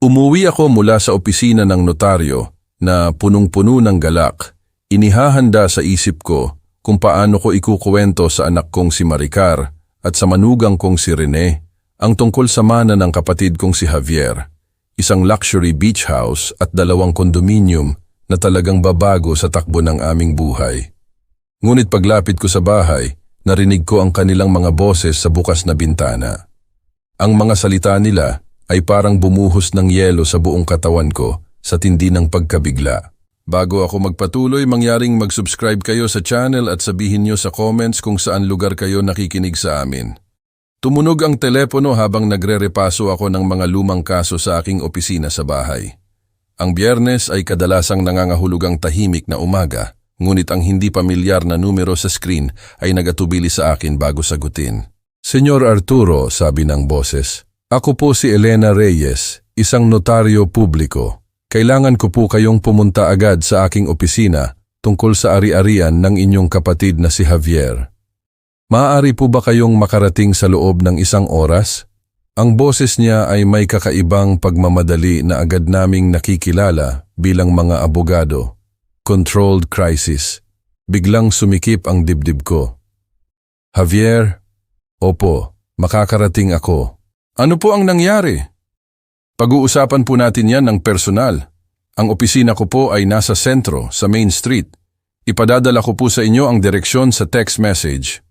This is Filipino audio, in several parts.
Umuwi ako mula sa opisina ng notaryo na punong-puno ng galak. Inihahanda sa isip ko kung paano ko ikukuwento sa anak kong si Maricar at sa manugang kong si Rene ang tungkol sa mana ng kapatid kong si Javier, isang luxury beach house at 2 kondominium na talagang babago sa takbo ng aming buhay. Ngunit paglapit ko sa bahay, narinig ko ang kanilang mga boses sa bukas na bintana. Ang mga salita nila ay parang bumuhos ng yelo sa buong katawan ko sa tindi ng pagkabigla. Bago ako magpatuloy, mangyaring mag-subscribe kayo sa channel at sabihin nyo sa comments kung saan lugar kayo nakikinig sa amin. Tumunog ang telepono habang nagre-repaso ako ng mga lumang kaso sa aking opisina sa bahay. Ang Biyernes ay kadalasang nangangahulugang tahimik na umaga, ngunit ang hindi pamilyar na numero sa screen ay nagatubili sa akin bago sagutin. Senyor Arturo, sabi ng boses, ako po si Elena Reyes, isang notaryo publiko. Kailangan ko po kayong pumunta agad sa aking opisina tungkol sa ari-arian ng inyong kapatid na si Javier. Maaari po ba kayong makarating sa loob ng 1 oras? Ang boses niya ay may kakaibang pagmamadali na agad naming nakikilala bilang mga abogado. Controlled crisis. Biglang sumikip ang dibdib ko. Javier, opo, makakarating ako. Ano po ang nangyari? Pag-uusapan po natin yan ng personal. Ang opisina ko po ay nasa sentro, sa Main Street. Ipadadala ko po sa inyo ang direksyon sa text message.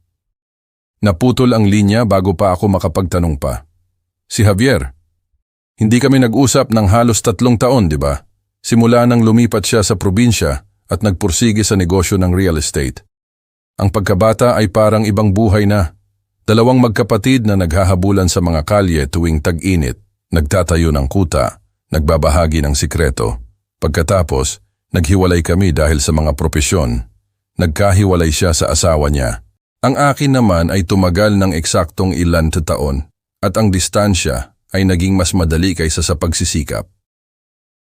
Naputol ang linya bago pa ako makapagtanong pa. Si Javier, hindi kami nag-usap ng halos 3 taon, di ba? Simula nang lumipat siya sa probinsya at nagpursige sa negosyo ng real estate. Ang pagkabata ay parang ibang buhay na. 2 magkapatid na naghahabulan sa mga kalye tuwing tag-init. Nagtatayo ng kuta, nagbabahagi ng sikreto. Pagkatapos, naghiwalay kami dahil sa mga propesyon. Nagkahiwalay siya sa asawa niya. Ang akin naman ay tumagal ng eksaktong ilan na taon at ang distansya ay naging mas madali kaysa sa pagsisikap.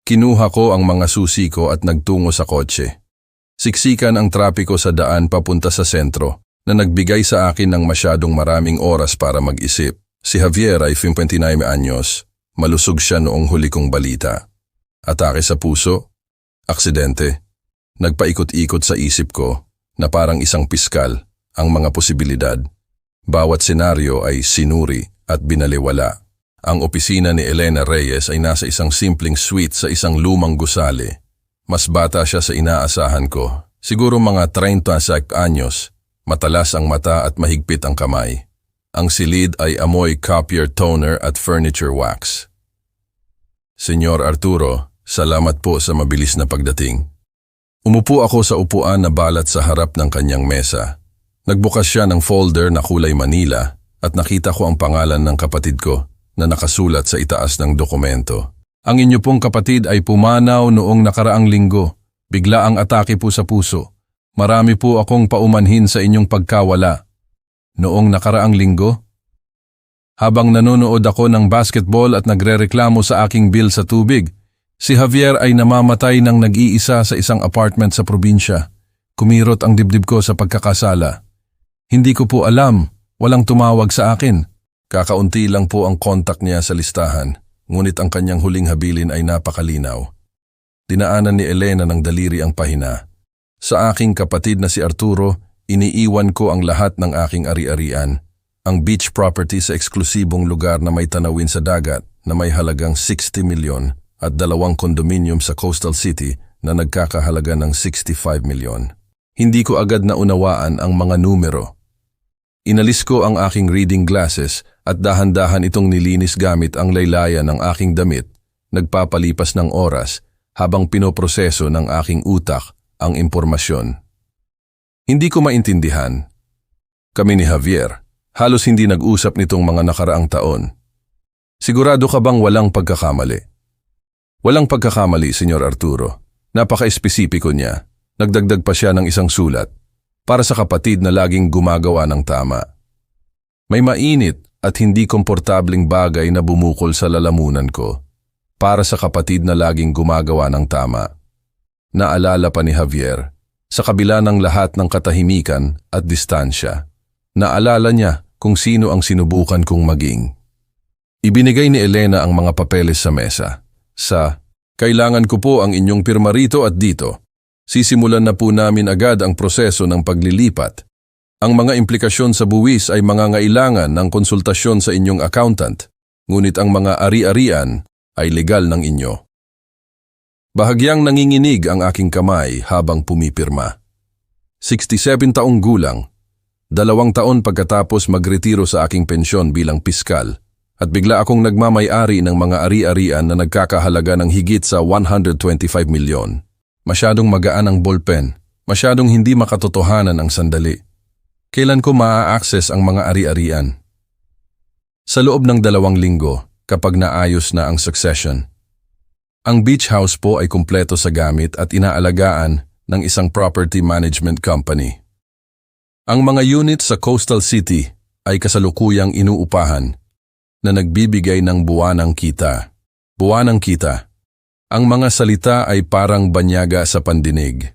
Kinuha ko ang mga susi ko at nagtungo sa kotse. Siksikan ang trapiko sa daan papunta sa sentro na nagbigay sa akin ng masyadong maraming oras para mag-isip. Si Javier ay 59 anyos. Malusog siya noong huli kong balita. Atake sa puso, aksidente. Nagpaikot-ikot sa isip ko na parang isang piskal ang mga posibilidad. Bawat senaryo ay sinuri at binaliwala. Ang opisina ni Elena Reyes ay nasa isang simpleng suite sa isang lumang gusali. Mas bata siya sa inaasahan ko. Siguro mga 30 anyos, matalas ang mata at mahigpit ang kamay. Ang silid ay amoy copier toner at furniture wax. Senyor Arturo, salamat po sa mabilis na pagdating. Umupo ako sa upuan na balat sa harap ng kanyang mesa. Nagbukas siya ng folder na kulay Manila at nakita ko ang pangalan ng kapatid ko na nakasulat sa itaas ng dokumento. Ang inyo pong kapatid ay pumanaw noong nakaraang linggo. Bigla ang atake po sa puso. Marami po akong paumanhin sa inyong pagkawala. Noong nakaraang linggo? Habang nanonood ako ng basketball at nagrereklamo sa aking bill sa tubig, si Javier ay namamatay ng nag-iisa sa isang apartment sa probinsya. Kumirot ang dibdib ko sa pagkakasala. Hindi ko po alam, walang tumawag sa akin. Kakaunti lang po ang kontak niya sa listahan, ngunit ang kanyang huling habilin ay napakalinaw. Dinaanan ni Elena ng daliri ang pahina. Sa aking kapatid na si Arturo, iniiwan ko ang lahat ng aking ari-arian. Ang beach property sa eksklusibong lugar na may tanawin sa dagat na may halagang 60 milyon at 2 kondominium sa coastal city na nagkakahalaga ng 65 milyon. Hindi ko agad naunawaan ang mga numero. Inalis ko ang aking reading glasses at dahan-dahan itong nilinis gamit ang laylayan ng aking damit. Nagpapalipas ng oras habang pinoproseso ng aking utak ang impormasyon. Hindi ko maintindihan. Kami ni Javier, halos hindi nag-usap nitong mga nakaraang taon. Sigurado ka bang walang pagkakamali? Walang pagkakamali, Senyor Arturo. Napaka-espesipiko niya. Nagdagdag pa siya ng isang sulat para sa kapatid na laging gumagawa ng tama. May mainit at hindi komportabling bagay na bumukol sa lalamunan ko para sa kapatid na laging gumagawa ng tama. Naalala pa ni Javier, sa kabila ng lahat ng katahimikan at distansya, naalala niya kung sino ang sinubukan kong maging. Ibinigay ni Elena ang mga papeles sa mesa. Kailangan ko po ang inyong pirma rito at dito. Sisimulan na po namin agad ang proseso ng paglilipat. Ang mga implikasyon sa buwis ay mangangailangan ng konsultasyon sa inyong accountant, ngunit ang mga ari-arian ay legal ng inyo. Bahagyang nanginginig ang aking kamay habang pumipirma. 67 taong gulang, 2 taon pagkatapos magretiro sa aking pensyon bilang piskal, at bigla akong nagmamay-ari ng mga ari-arian na nagkakahalaga ng higit sa 125 milyon. Masyadong magaan ang ballpen, masyadong hindi makatotohanan ang sandali. Kailan ko maa-access ang mga ari-arian? Sa loob ng 2 linggo, kapag naayos na ang succession. Ang beach house po ay kumpleto sa gamit at inaalagaan ng isang property management company. Ang mga unit sa Coastal City ay kasalukuyang inuupahan na nagbibigay ng buwanang kita. Buwanang kita. Ang mga salita ay parang banyaga sa pandinig.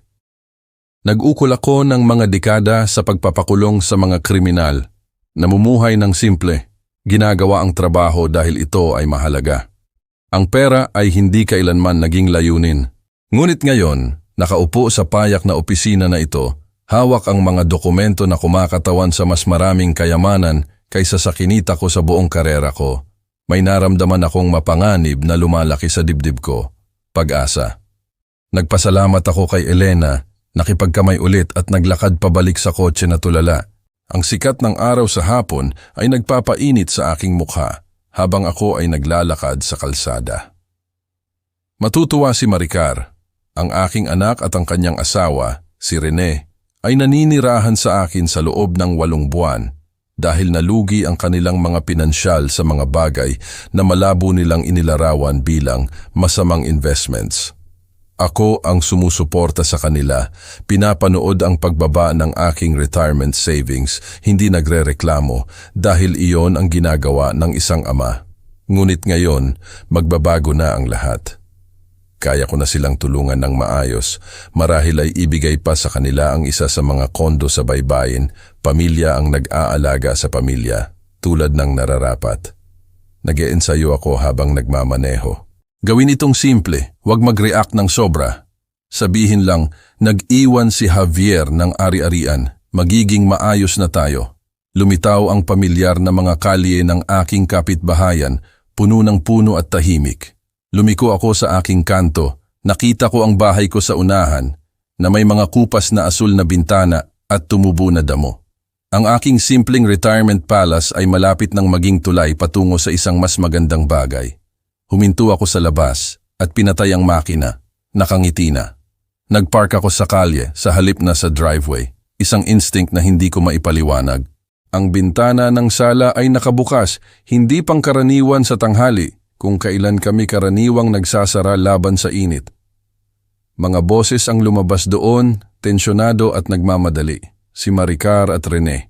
Nag-ukol ako ng mga dekada sa pagpapakulong sa mga kriminal, namumuhay ng simple, ginagawa ang trabaho dahil ito ay mahalaga. Ang pera ay hindi kailanman naging layunin. Ngunit ngayon, nakaupo sa payak na opisina na ito, hawak ang mga dokumento na kumakatawan sa mas maraming kayamanan kaysa sa kinita ko sa buong karera ko. May naramdaman akong mapanganib na lumalaki sa dibdib ko. Pag-asa. Nagpasalamat ako kay Elena, nakipagkamay ulit at naglakad pabalik sa kotse na tulala. Ang sikat ng araw sa hapon ay nagpapainit sa aking mukha habang ako ay naglalakad sa kalsada. Matutuwa si Maricar, ang aking anak at ang kanyang asawa, si Rene, ay naninirahan sa akin sa loob ng 8 buwan dahil nalugi ang kanilang mga pinansyal sa mga bagay na malabo nilang inilarawan bilang masamang investments. Ako ang sumusuporta sa kanila, pinapanood ang pagbaba ng aking retirement savings, hindi nagrereklamo dahil iyon ang ginagawa ng isang ama. Ngunit ngayon, magbabago na ang lahat. Kaya ko na silang tulungan ng maayos, marahil ay ibigay pa sa kanila ang isa sa mga kondo sa baybayin, pamilya ang nag-aalaga sa pamilya, tulad ng nararapat. Nag-iensayo ako habang nagmamaneho. Gawin itong simple, huwag mag-react ng sobra. Sabihin lang, nag-iwan si Javier ng ari-arian, magiging maayos na tayo. Lumitaw ang pamilyar na mga kalye ng aking kapitbahayan, puno ng puno at tahimik. Lumiko ako sa aking kanto, nakita ko ang bahay ko sa unahan, na may mga kupas na asul na bintana at tumubo na damo. Ang aking simpleng retirement palace ay malapit ng maging tulay patungo sa isang mas magandang bagay. Huminto ako sa labas at pinatay ang makina, nakangiti na. Nagpark ako sa kalye sa halip na sa driveway, isang instinct na hindi ko maipaliwanag. Ang bintana ng sala ay nakabukas, hindi pangkaraniwan sa tanghali, kung kailan kami karaniwang nagsasara laban sa init. Mga boses ang lumabas doon, tensyonado at nagmamadali, si Maricar at Rene.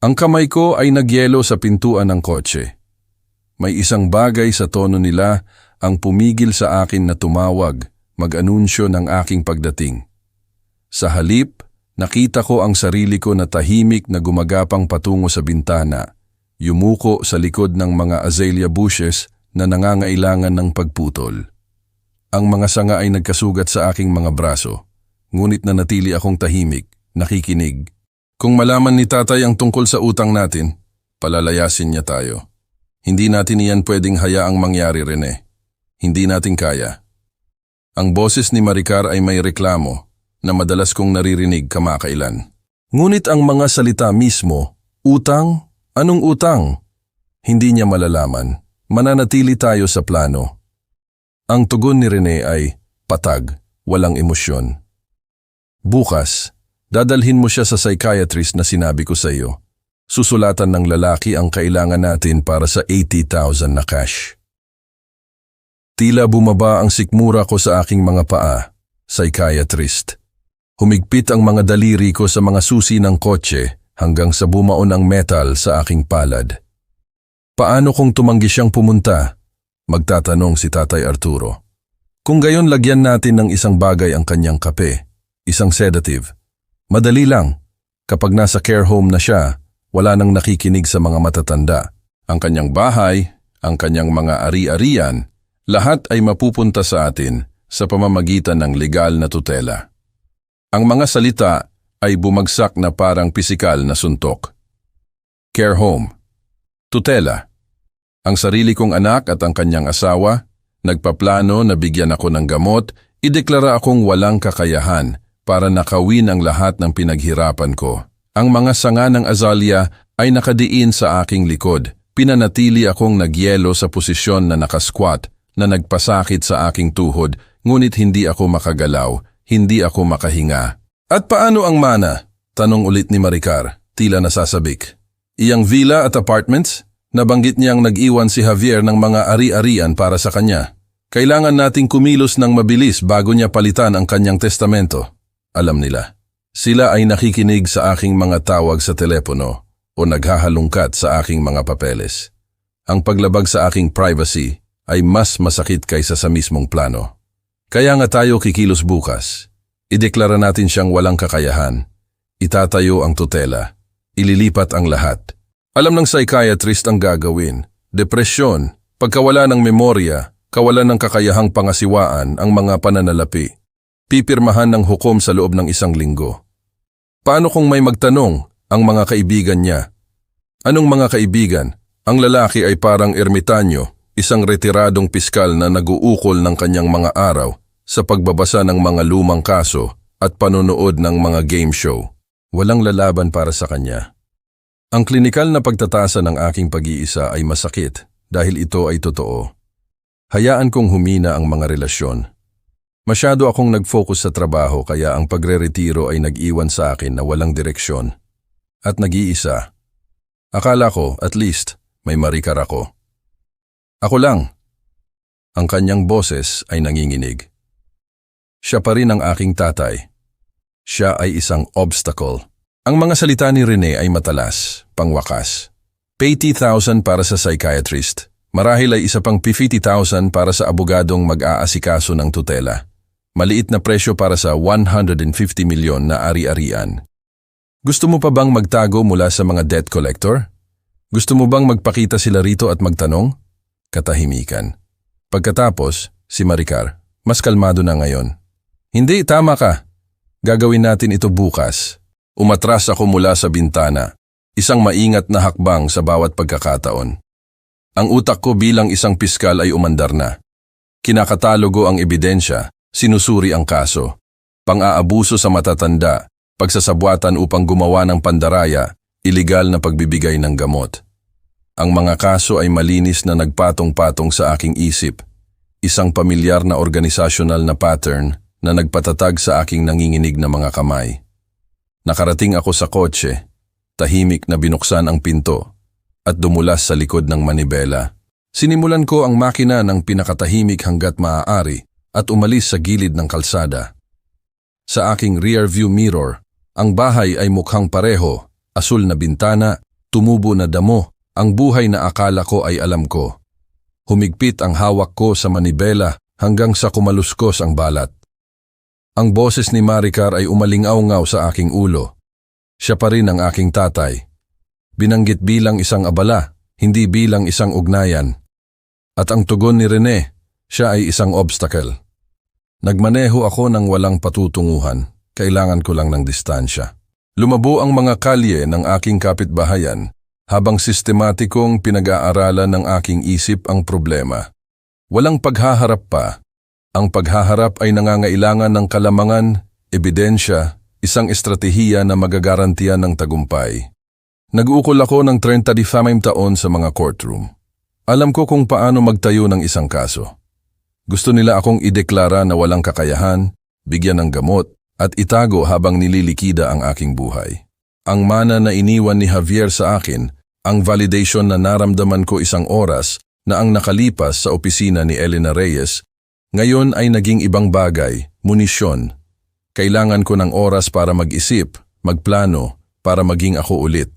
Ang kamay ko ay nagyelo sa pintuan ng kotse. May isang bagay sa tono nila ang pumigil sa akin na tumawag, mag-anunsyo ng aking pagdating. Sa halip, nakita ko ang sarili ko na tahimik na gumagapang patungo sa bintana, yumuko sa likod ng mga azalea bushes na nangangailangan ng pagputol. Ang mga sanga ay nagkasugat sa aking mga braso, ngunit nanatili akong tahimik, nakikinig. Kung malaman ni tatay ang tungkol sa utang natin, palalayasin niya tayo. Hindi natin iyan pwedeng hayaang mangyari, Rene. Hindi natin kaya. Ang boses ni Maricar ay may reklamo na madalas kong naririnig kamakailan. Ngunit ang mga salita mismo, utang? Anong utang? Hindi niya malalaman. Mananatili tayo sa plano. Ang tugon ni Rene ay patag, walang emosyon. Bukas, dadalhin mo siya sa psychiatrist na sinabi ko sa iyo. Susulatan ng lalaki ang kailangan natin para sa 80,000 na cash. Tila bumaba ang sikmura ko sa aking mga paa, psychiatrist. Humigpit ang mga daliri ko sa mga susi ng kotse hanggang sa bumaon ang metal sa aking palad. Paano kung tumanggi siyang pumunta? Magtatanong si Tatay Arturo. Kung gayon lagyan natin ng isang bagay ang kanyang kape, isang sedative. Madali lang, kapag nasa care home na siya, wala nang nakikinig sa mga matatanda. Ang kanyang bahay, ang kanyang mga ari-arian, Lahat ay mapupunta sa atin sa pamamagitan ng legal na tutela. Ang mga salita ay bumagsak na parang pisikal na suntok. Care home. Tutela. Ang sarili kong anak at ang kanyang asawa, nagpaplano na bigyan ako ng gamot, ideklara akong walang kakayahan para nakawin ang lahat ng pinaghirapan ko. Ang mga sanga ng azalea ay nakadiin sa aking likod. Pinanatili akong nagyelo sa posisyon na nakasquat na nagpasakit sa aking tuhod, ngunit hindi ako makagalaw, hindi ako makahinga. At paano ang mana? Tanong ulit ni Maricar, tila nasasabik. Iyang villa at apartments? Nabanggit niyang nag-iwan si Javier ng mga ari-arian para sa kanya. Kailangan nating kumilos ng mabilis bago niya palitan ang kanyang testamento. Alam nila. Sila ay nakikinig sa aking mga tawag sa telepono o naghahalungkat sa aking mga papeles. Ang paglabag sa aking privacy ay mas masakit kaysa sa mismong plano. Kaya nga tayo kikilos bukas. Ideklara natin siyang walang kakayahan. Itatayo ang tutela. Ililipat ang lahat. Alam ng psychiatrist ang gagawin. Depresyon, pagkawala ng memorya, kawalan ng kakayahang pangasiwaan ang mga pananalapi. Pipirmahan ng hukom sa loob ng 1 linggo. Paano kung may magtanong ang mga kaibigan niya? Anong mga kaibigan? Ang lalaki ay parang ermitanyo, isang retiradong piskal na naguukol ng kanyang mga araw sa pagbabasa ng mga lumang kaso at panonood ng mga game show. Walang lalaban para sa kanya. Ang klinikal na pagtatasa ng aking pag-iisa ay masakit dahil ito ay totoo. Hayaan kong humina ang mga relasyon. Masyado akong nag-focus sa trabaho kaya ang pagre-retiro ay nag-iwan sa akin na walang direksyon. At nag-iisa. Akala ko, at least, may Maricar ako. Ako lang. Ang kanyang boses ay nanginginig. Siya pa rin ang aking tatay. Siya ay isang obstacle. Ang mga salita ni Rene ay matalas, pangwakas. 80,000 para sa psychiatrist. Marahil ay isa pang 50,000 para sa abogadong mag-aasikaso ng tutela. Maliit na presyo para sa 150 milyon na ari-arian. Gusto mo pa bang magtago mula sa mga debt collector? Gusto mo bang magpakita sila rito at magtanong? Katahimikan. Pagkatapos, si Maricar, mas kalmado na ngayon. Hindi, tama ka. Gagawin natin ito bukas. Umatras ako mula sa bintana, isang maingat na hakbang sa bawat pagkakataon. Ang utak ko bilang isang piskal ay umandar na. Kinakatalogo ang ebidensya, sinusuri ang kaso, pang-aabuso sa matatanda, pagsasabwatan upang gumawa ng pandaraya, iligal na pagbibigay ng gamot. Ang mga kaso ay malinis na nagpatong-patong sa aking isip, isang pamilyar na organisasyonal na pattern na nagpatatag sa aking nanginginig na mga kamay. Nakarating ako sa kotse, tahimik na binuksan ang pinto at dumulas sa likod ng manibela. Sinimulan ko ang makina ng pinakatahimik hanggat maaari at umalis sa gilid ng kalsada. Sa aking rear view mirror, ang bahay ay mukhang pareho, asul na bintana, tumubo na damo, ang buhay na akala ko ay alam ko. Humigpit ang hawak ko sa manibela hanggang sa kumaluskos ang balat. Ang boses ni Maricar ay umalingaw-ngaw sa aking ulo. Siya pa rin ang aking tatay. Binanggit bilang isang abala, hindi bilang isang ugnayan. At ang tugon ni Rene, siya ay isang obstacle. Nagmaneho ako ng walang patutunguhan, kailangan ko lang ng distansya. Lumabo ang mga kalye ng aking kapitbahayan habang sistematikong pinag-aaralan ng aking isip ang problema. Walang paghaharap pa. Ang paghaharap ay nangangailangan ng kalamangan, ebidensya, isang estratehiya na magagarantiyan ng tagumpay. Nag-ukol ako ng 35 taon sa mga courtroom. Alam ko kung paano magtayo ng isang kaso. Gusto nila akong ideklara na walang kakayahan, bigyan ng gamot, at itago habang nililikida ang aking buhay. Ang mana na iniwan ni Javier sa akin, ang validation na naramdaman ko isang oras na ang nakalipas sa opisina ni Elena Reyes, ngayon ay naging ibang bagay, munisyon. Kailangan ko ng oras para mag-isip, magplano, para maging ako ulit.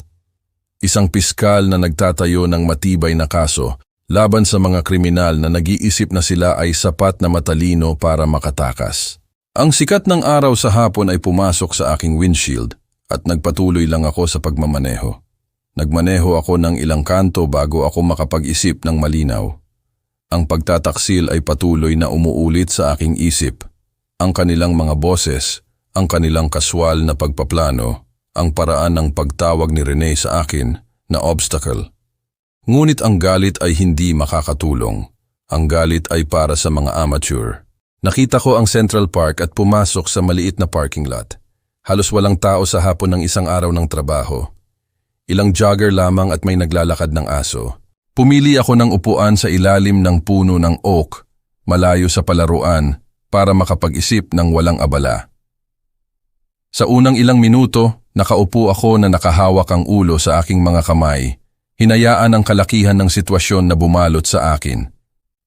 Isang piskal na nagtatayo ng matibay na kaso laban sa mga kriminal na nag-iisip na sila ay sapat na matalino para makatakas. Ang sikat ng araw sa hapon ay pumasok sa aking windshield at nagpatuloy lang ako sa pagmamaneho. Nagmaneho ako ng ilang kanto bago ako makapag-isip ng malinaw. Ang pagtataksil ay patuloy na umuulit sa aking isip. Ang kanilang mga boses, ang kanilang kaswal na pagpaplano, ang paraan ng pagtawag ni Rene sa akin na obstacle. Ngunit ang galit ay hindi makakatulong. Ang galit ay para sa mga amateur. Nakita ko ang Central Park at pumasok sa maliit na parking lot. Halos walang tao sa hapon ng isang araw ng trabaho. Ilang jogger lamang at may naglalakad ng aso. Pumili ako ng upuan sa ilalim ng puno ng oak, malayo sa palaruan, para makapag-isip ng walang abala. Sa unang ilang minuto, nakaupo ako na nakahawak ang ulo sa aking mga kamay, hinayaan ang kalakihan ng sitwasyon na bumalot sa akin.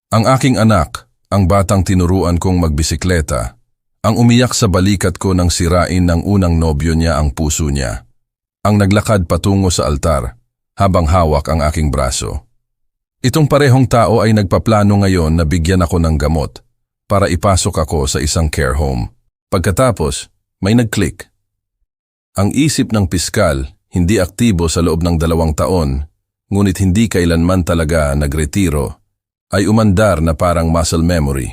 Ang aking anak, ang batang tinuruan kong magbisikleta, ang umiyak sa balikat ko nang sirain ng unang nobyo niya ang puso niya. Ang naglakad patungo sa altar, habang hawak ang aking braso. Itong parehong tao ay nagpaplano ngayon na bigyan ako ng gamot para ipasok ako sa isang care home. Pagkatapos, may nag-click. Ang isip ng piskal hindi aktibo sa loob ng 2 taon, ngunit hindi kailanman talaga nagretiro, ay umandar na parang muscle memory.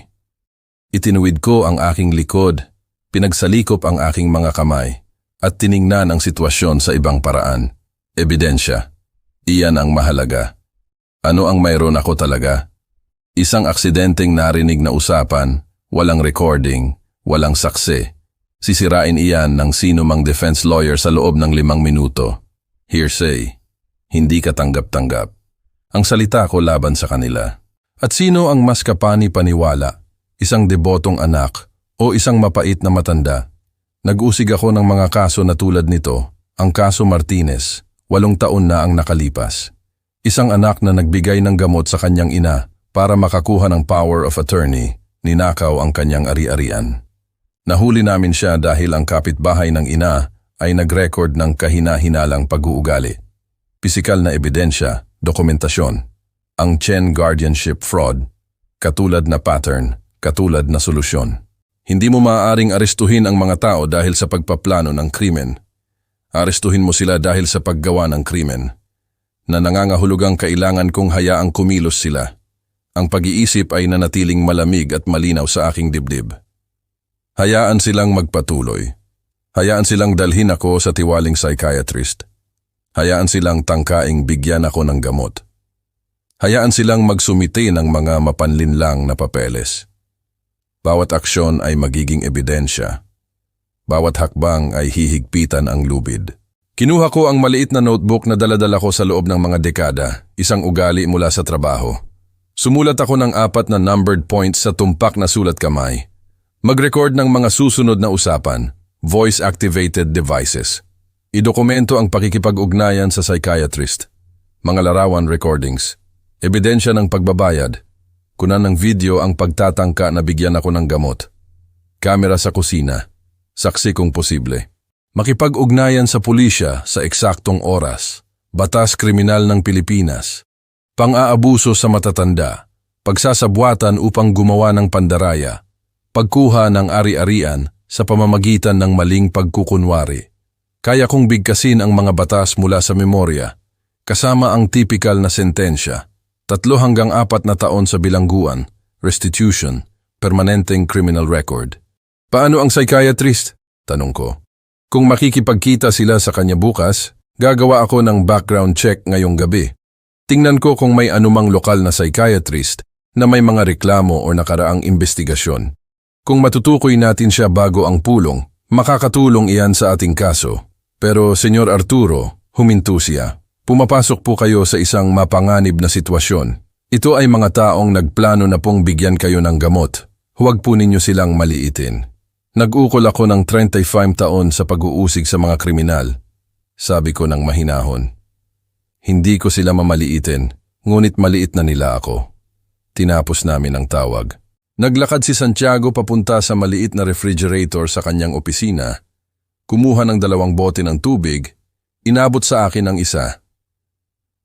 Itinuwid ko ang aking likod, pinagsalikop ang aking mga kamay, at tiningnan ang sitwasyon sa ibang paraan. Ebidensya. Iyan ang mahalaga. Ano ang mayroon ako talaga? Isang aksidenteng narinig na usapan, walang recording, walang saksi. Sisirain iyan ng sino mang defense lawyer sa loob ng 5 minuto. Hearsay. Hindi katanggap-tanggap. Ang salita ko laban sa kanila. At sino ang mas kapani-paniwala? Isang debotong anak o isang mapait na matanda? Nag-usig ako ng mga kaso na tulad nito, ang kaso Martinez, 8 taon na ang nakalipas. Isang anak na nagbigay ng gamot sa kanyang ina para makakuha ng power of attorney, ninakaw ang kanyang ari-arian. Nahuli namin siya dahil ang kapitbahay ng ina ay nag-record ng kahina-hinalang pag-uugali. Pisikal na ebidensya, dokumentasyon, ang chain guardianship fraud, katulad na pattern, katulad na solusyon. Hindi mo maaaring arestuhin ang mga tao dahil sa pagpaplano ng krimen. Arestuhin mo sila dahil sa paggawa ng krimen, na nangangahulugang kailangan kong hayaang kumilos sila. Ang pag-iisip ay nanatiling malamig at malinaw sa aking dibdib. Hayaan silang magpatuloy. Hayaan silang dalhin ako sa tiwaling psychiatrist. Hayaan silang tangkaing bigyan ako ng gamot. Hayaan silang magsumite ng mga mapanlinlang na papeles. Bawat aksyon ay magiging ebidensya. Bawat hakbang ay hihigpitan ang lubid. Kinuha ko ang maliit na notebook na daladala ko sa loob ng mga dekada, isang ugali mula sa trabaho. Sumulat ako ng 4 na numbered points sa tumpak na sulat kamay. Mag-record ng mga susunod na usapan, voice-activated devices. Idokumento ang pakikipag-ugnayan sa psychiatrist. Mga larawan recordings. Ebidensya ng pagbabayad. Kunan ng video ang pagtatangka na bigyan ako ng gamot. Kamera sa kusina. Saksi kung posible. Makipag-ugnayan sa pulisya sa eksaktong oras. Batas kriminal ng Pilipinas. Pang-aabuso sa matatanda. Pagsasabwatan upang gumawa ng pandaraya. Pagkuha ng ari-arian sa pamamagitan ng maling pagkukunwari. Kaya kong bigkasin ang mga batas mula sa memorya. Kasama ang tipikal na sentensya. 3 hanggang 4 na taon sa bilangguan, restitution, permanenteng criminal record. Paano ang psychiatrist? Tanong ko. Kung makikipagkita sila sa kanya bukas, gagawa ako ng background check ngayong gabi. Tingnan ko kung may anumang lokal na psychiatrist na may mga reklamo o nakaraang investigasyon. Kung matutukoy natin siya bago ang pulong, makakatulong iyan sa ating kaso. Pero, Senyor Arturo, huminto siya. Pumapasok po kayo sa isang mapanganib na sitwasyon. Ito ay mga taong nagplano na pong bigyan kayo ng gamot. Huwag po ninyo silang maliitin. Nag-ukol ako ng 35 taon sa pag-uusig sa mga kriminal. Sabi ko ng mahinahon. Hindi ko sila mamaliitin, ngunit maliit na nila ako. Tinapos namin ang tawag. Naglakad si Santiago papunta sa maliit na refrigerator sa kanyang opisina. Kumuha ng 2 bote ng tubig. Inabot sa akin ang isa.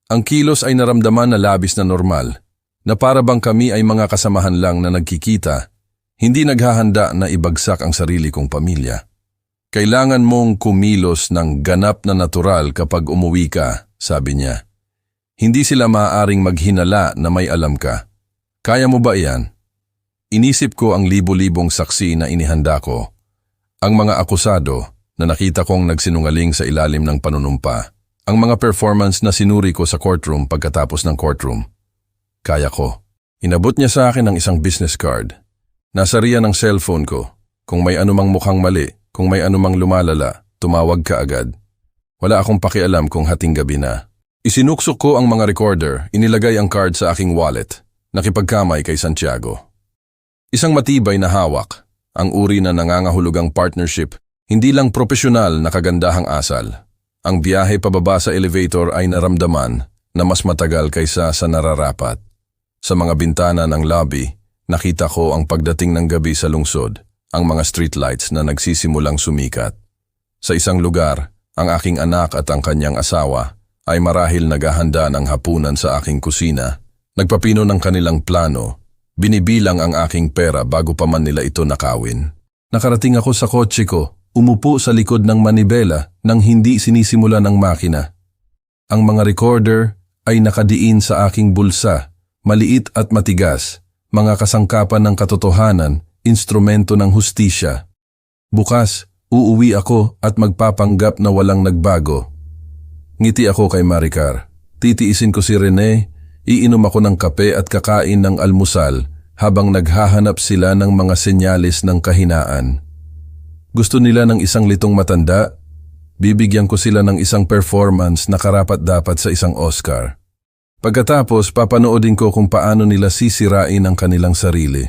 Ang kilos ay naramdaman na labis na normal, na para bang kami ay mga kasamahan lang na nagkikita, hindi naghahanda na ibagsak ang sarili kong pamilya. Kailangan mong kumilos ng ganap na natural kapag umuwi ka, sabi niya. Hindi sila maaaring maghinala na may alam ka. Kaya mo ba iyan? Inisip ko ang libo-libong saksi na inihanda ko. Ang mga akusado na nakita kong nagsinungaling sa ilalim ng panunumpa. Ang mga performance na sinuri ko sa courtroom pagkatapos ng courtroom. Kaya ko. Inabot niya sa akin ang isang business card. Nasa riyan ng cellphone ko. Kung may anumang mukhang mali, kung may anumang lumalala, tumawag ka agad. Wala akong pakialam kung hating gabi na. Isinuksok ko ang mga recorder, inilagay ang card sa aking wallet. Nakipagkamay kay Santiago. Isang matibay na hawak, ang uri na nangangahulugang partnership, hindi lang profesional na kagandahang asal. Ang biyahe pababa sa elevator ay naramdaman na mas matagal kaysa sa nararapat. Sa mga bintana ng lobby, nakita ko ang pagdating ng gabi sa lungsod, ang mga streetlights na nagsisimulang sumikat. Sa isang lugar, ang aking anak at ang kanyang asawa ay marahil naghahanda ng hapunan sa aking kusina. Nagpapino ng kanilang plano, binibilang ang aking pera bago pa man nila ito nakawin. Nakarating ako sa kotse ko, umupo sa likod ng manibela nang hindi sinisimula ng makina. Ang mga recorder ay nakadiin sa aking bulsa, maliit at matigas, mga kasangkapan ng katotohanan, instrumento ng hustisya. Bukas, uuwi ako at magpapanggap na walang nagbago. Ngiti ako kay Maricar. Titiisin ko si Rene. Iinom ako ng kape at kakain ng almusal habang naghahanap sila ng mga senyales ng kahinaan. Gusto nila ng isang litong matanda? Bibigyan ko sila ng isang performance na karapat-dapat sa isang Oscar. Pagkatapos, papanoodin ko kung paano nila sisirain ang kanilang sarili.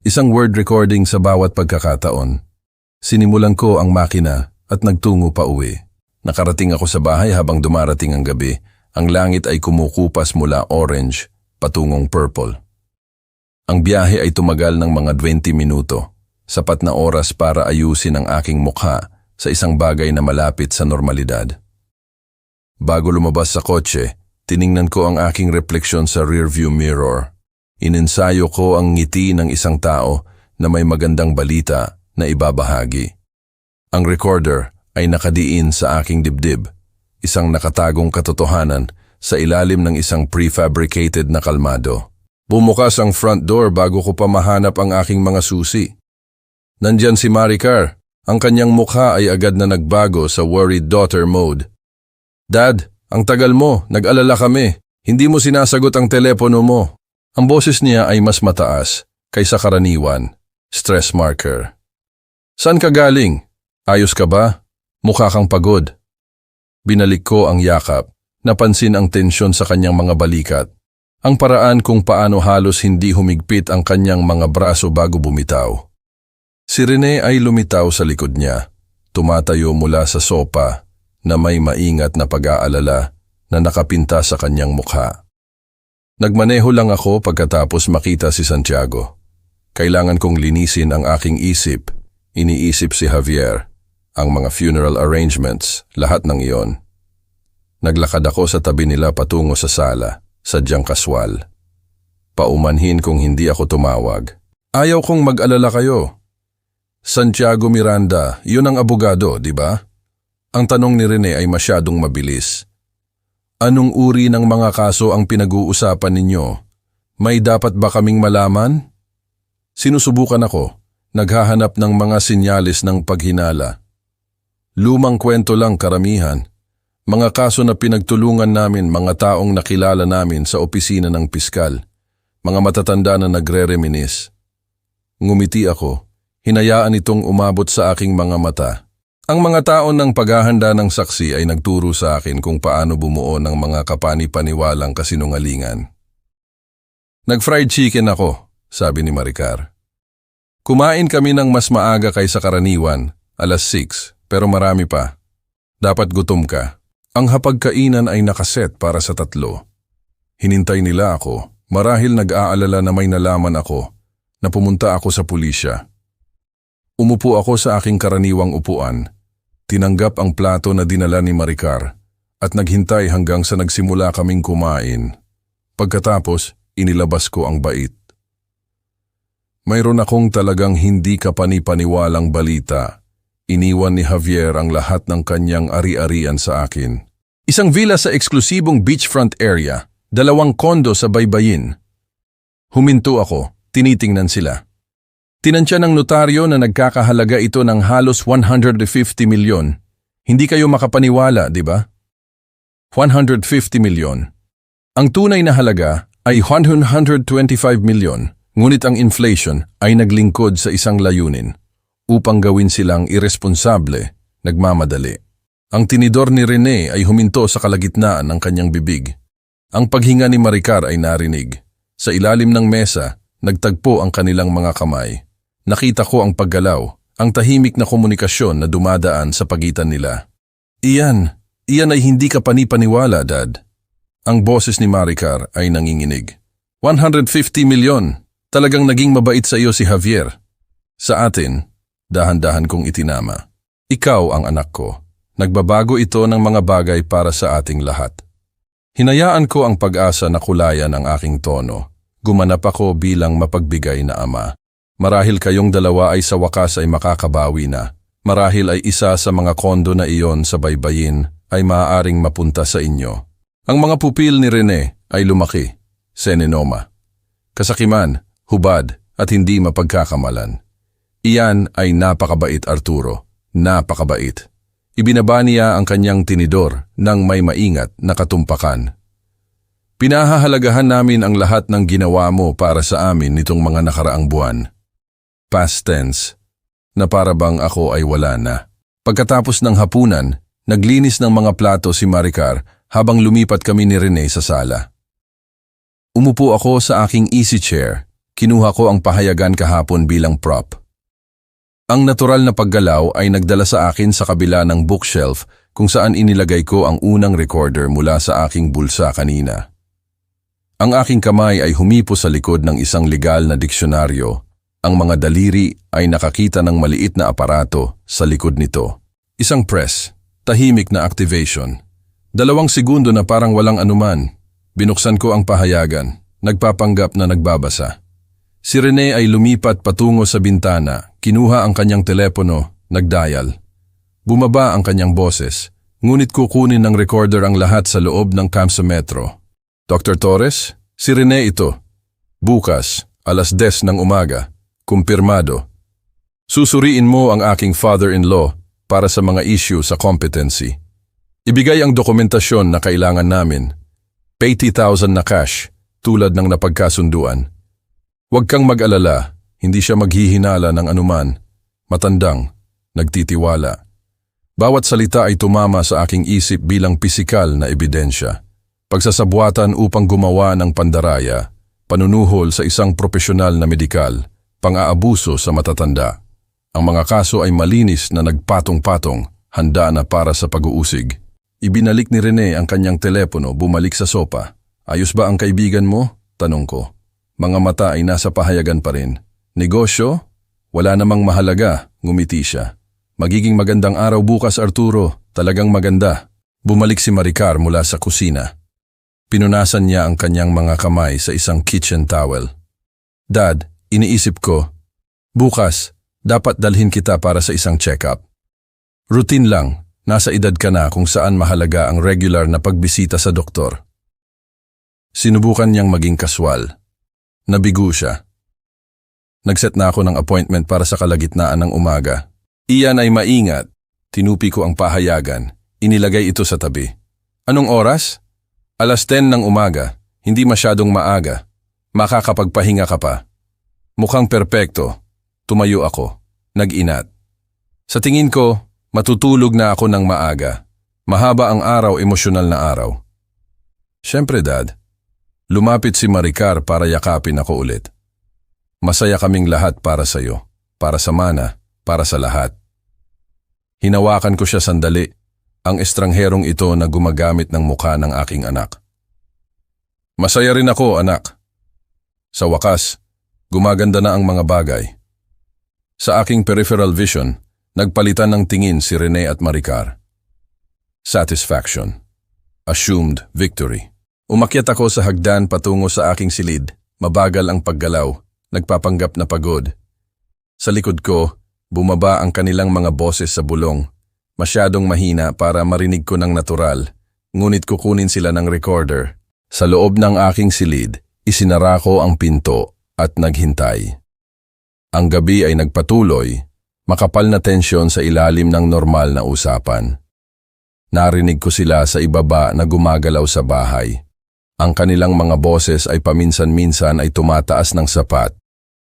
Isang word recording sa bawat pagkakataon. Sinimulan ko ang makina at nagtungo pa uwi. Nakarating ako sa bahay habang dumarating ang gabi. Ang langit ay kumukupas mula orange patungong purple. Ang biyahe ay tumagal ng mga 20 minuto, sapat na oras para ayusin ang aking mukha sa isang bagay na malapit sa normalidad. Bago lumabas sa kotse, tiningnan ko ang aking refleksyon sa rearview mirror. Ininsayo ko ang ngiti ng isang tao na may magandang balita na ibabahagi. Ang recorder ay nakadiin sa aking dibdib. Isang nakatagong katotohanan sa ilalim ng isang prefabricated na kalmado. Bumukas ang front door bago ko pa mahanap ang aking mga susi. Nandyan si Maricar. Ang kanyang mukha ay agad na nagbago sa worried daughter mode. Dad, ang tagal mo, nag-alala kami. Hindi mo sinasagot ang telepono mo. Ang boses niya ay mas mataas kaysa karaniwan. Stress marker. Saan ka galing? Ayos ka ba? Mukha kang pagod. Binalik ko ang yakap, napansin ang tensyon sa kanyang mga balikat, ang paraan kung paano halos hindi humigpit ang kanyang mga braso bago bumitaw. Si Rene ay lumitaw sa likod niya, tumatayo mula sa sopa na may maingat na pag-aalala na nakapinta sa kanyang mukha. Nagmaneho lang ako pagkatapos makita si Santiago. Kailangan kong linisin ang aking isip, iniisip si Javier. Ang mga funeral arrangements, lahat ng iyon. Naglakad ako sa tabi nila patungo sa sala, sadyang kaswal. Paumanhin kung hindi ako tumawag. Ayaw kong mag-alala kayo. Santiago Miranda, yun ang abogado, di ba? Ang tanong ni Rene ay masyadong mabilis. Anong uri ng mga kaso ang pinag-uusapan ninyo? May dapat ba kaming malaman? Sinusubukan ako, naghahanap ng mga sinyalis ng paghinala. Lumang kwento lang karamihan. Mga kaso na pinagtulungan namin, mga taong nakilala namin sa opisina ng piskal. Mga matatanda na nagre-reminis. Ngumiti ako. Hinayaan itong umabot sa aking mga mata. Ang mga taon ng paghahanda ng saksi ay nagturo sa akin kung paano bumuo ng mga kapani-paniwalang kasinungalingan. Nag-fried chicken ako, sabi ni Maricar. Kumain kami ng mas maaga kaysa karaniwan, 6:00. Pero marami pa. Dapat gutom ka. Ang hapagkainan ay nakaset para sa 3. Hinintay nila ako. Marahil nag-aalala na may nalaman ako na pumunta ako sa pulisya. Umupo ako sa aking karaniwang upuan. Tinanggap ang plato na dinala ni Maricar at naghintay hanggang sa nagsimula kaming kumain. Pagkatapos, inilabas ko ang bait. Mayroon akong talagang hindi kapani-paniwalang balita. Iniwan ni Javier ang lahat ng kanyang ari-arian sa akin. Isang villa sa eksklusibong beachfront area, 2 kondo sa Baybayin. Huminto ako, tinitingnan sila. Tinansya ng notaryo na nagkakahalaga ito ng halos 150 milyon. Hindi kayo makapaniwala, di ba? 150 milyon. Ang tunay na halaga ay 125 milyon, ngunit ang inflation ay naglingkod sa isang layunin upang gawin silang irresponsable, nagmamadali. Ang tinidor ni Rene ay huminto sa kalagitnaan ng kanyang bibig. Ang paghinga ni Maricar ay narinig. Sa ilalim ng mesa, nagtagpo ang kanilang mga kamay. Nakita ko ang paggalaw, ang tahimik na komunikasyon na dumadaan sa pagitan nila. Iyan ay hindi ka panipaniwala, Dad. Ang boses ni Maricar ay nanginginig. 150 milyon, talagang naging mabait sa iyo si Javier. Sa atin, dahan-dahan kong itinama. Ikaw ang anak ko. Nagbabago ito ng mga bagay para sa ating lahat. Hinayaan ko ang pag-asa na kulayan ang aking tono. Gumanap ako bilang mapagbigay na ama. Marahil kayong dalawa ay sa wakas ay makakabawi na. Marahil ay isa sa mga kondo na iyon sa baybayin ay maaaring mapunta sa inyo. Ang mga pupil ni Rene ay lumaki, seninoma. Kasakiman, hubad at hindi mapagkakamalan. Iyan ay napakabait, Arturo. Napakabait. Ibinaba niya ang kanyang tinidor ng may maingat na katumpakan. Pinahahalagahan namin ang lahat ng ginawa mo para sa amin nitong mga nakaraang buwan. Past tense, na para bang ako ay wala na. Pagkatapos ng hapunan, naglinis ng mga plato si Maricar habang lumipat kami ni Rene sa sala. Umupo ako sa aking easy chair, kinuha ko ang pahayagan kahapon bilang prop. Ang natural na paggalaw ay nagdala sa akin sa kabila ng bookshelf kung saan inilagay ko ang unang recorder mula sa aking bulsa kanina. Ang aking kamay ay humipo sa likod ng isang legal na diksyonaryo. Ang mga daliri ay nakakita ng maliit na aparato sa likod nito. Isang press, tahimik na activation. 2 segundo na parang walang anuman. Binuksan ko ang pahayagan, nagpapanggap na nagbabasa. Si Rene ay lumipat patungo sa bintana, kinuha ang kanyang telepono, nagdial. Bumaba ang kanyang boses, ngunit kukunin ng recorder ang lahat sa loob ng Kamsa Metro. Dr. Torres, si Rene ito. Bukas, 10:00 ng umaga, kumpirmado. Susuriin mo ang aking father-in-law para sa mga issue sa competency. Ibigay ang dokumentasyon na kailangan namin. 80,000 na cash, tulad ng napagkasunduan. Huwag kang mag-alala, hindi siya maghihinala ng anuman. Matandang, nagtitiwala. Bawat salita ay tumama sa aking isip bilang pisikal na ebidensya. Pagsasabuatan upang gumawa ng pandaraya, panunuhol sa isang profesional na medikal, pang-aabuso sa matatanda. Ang mga kaso ay malinis na nagpatong-patong, handa na para sa pag-uusig. Ibinalik ni Rene ang kanyang telepono, bumalik sa sopa. Ayos ba ang kaibigan mo? Tanong ko. Mga mata ay nasa pahayagan pa rin. Negosyo? Wala namang mahalaga, ngumiti siya. Magiging magandang araw bukas, Arturo. Talagang maganda. Bumalik si Maricar mula sa kusina. Pinunasan niya ang kanyang mga kamay sa isang kitchen towel. Dad, iniisip ko, bukas, dapat dalhin kita para sa isang check-up. Routine lang, nasa edad ka na kung saan mahalaga ang regular na pagbisita sa doktor. Sinubukan niyang maging kaswal. Nabigo siya. Nagset na ako ng appointment para sa kalagitnaan ng umaga. Iyan ay maingat. Tinupi ko ang pahayagan. Inilagay ito sa tabi. Anong oras? 10:00 ng umaga. Hindi masyadong maaga. Makakapagpahinga ka pa. Mukhang perpekto. Tumayo ako. Nag-inat. Sa tingin ko, matutulog na ako ng maaga. Mahaba ang araw, emosyonal na araw. Siyempre, Dad. Lumapit si Maricar para yakapin ako ulit. Masaya kaming lahat para sa iyo, para sa Mana, para sa lahat. Hinawakan ko siya sandali, ang estrangherong ito na gumagamit ng mukha ng aking anak. Masaya rin ako, anak. Sa wakas, gumaganda na ang mga bagay. Sa aking peripheral vision, nagpalitan ng tingin si Rene at Maricar. Satisfaction. Assumed victory. Umakyat ako sa hagdan patungo sa aking silid. Mabagal ang paggalaw, nagpapanggap na pagod. Sa likod ko, bumaba ang kanilang mga boses sa bulong. Masyadong mahina para marinig ko ng natural, ngunit kukunin sila ng recorder. Sa loob ng aking silid, Isinara ko ang pinto at naghintay. Ang gabi ay nagpatuloy, makapal na tensyon sa ilalim ng normal na usapan. Narinig ko sila sa ibaba na gumagalaw sa bahay. Ang kanilang mga boses ay paminsan-minsan ay tumataas ng sapat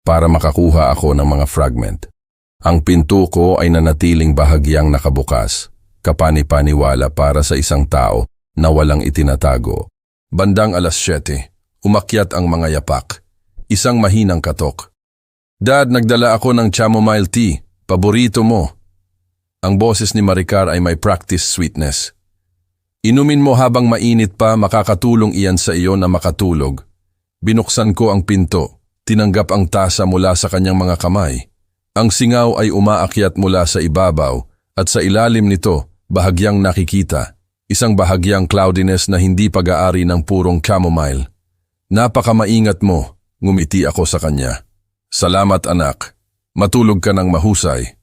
para makakuha ako ng mga fragment. Ang pinto ko ay nanatiling bahagyang nakabukas, kapani-paniwala para sa isang tao na walang itinatago. Bandang 7:00, umakyat ang mga yapak. Isang mahinang katok. Dad, nagdala ako ng chamomile tea, paborito mo. Ang boses ni Maricar ay may practice sweetness. Inumin mo habang mainit pa, makakatulong iyan sa iyo na makatulog. Binuksan ko ang pinto, tinanggap ang tasa mula sa kanyang mga kamay. Ang singaw ay umaakyat mula sa ibabaw at sa ilalim nito, bahagyang nakikita. Isang bahagyang cloudiness na hindi pag-aari ng purong chamomile. Napakamaingat mo, ngumiti ako sa kanya. Salamat anak, matulog ka ng mahusay.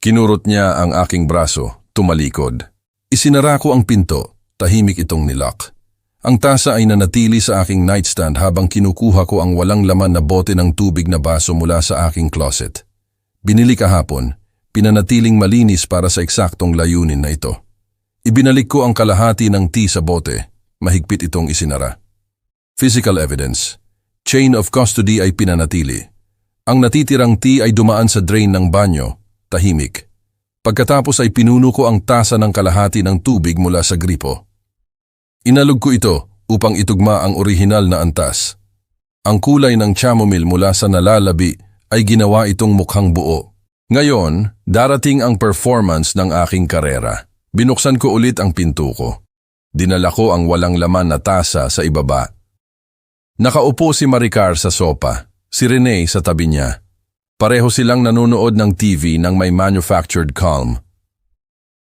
Kinurot niya ang aking braso, tumalikod. Isinara ko ang pinto, tahimik itong nilock. Ang tasa ay nanatili sa aking nightstand habang kinukuha ko ang walang laman na bote ng tubig na baso mula sa aking closet. Binili kahapon, pinanatiling malinis para sa eksaktong layunin na ito. Ibinalik ko ang kalahati ng tea sa bote, mahigpit itong isinara. Physical evidence. Chain of custody ay pinanatili. Ang natitirang tea ay dumaan sa drain ng banyo, tahimik. Pagkatapos ay pinuno ko ang tasa ng kalahati ng tubig mula sa gripo. Inalog ko ito upang itugma ang orihinal na antas. Ang kulay ng chamomile mula sa nalalabi ay ginawa itong mukhang buo. Ngayon, darating ang performance ng aking karera. Binuksan ko ulit ang pinto ko. Dinala ko ang walang laman na tasa sa ibaba. Nakaupo si Maricar sa sopa, si Rene sa tabi niya. Pareho silang nanonood ng TV nang may manufactured calm.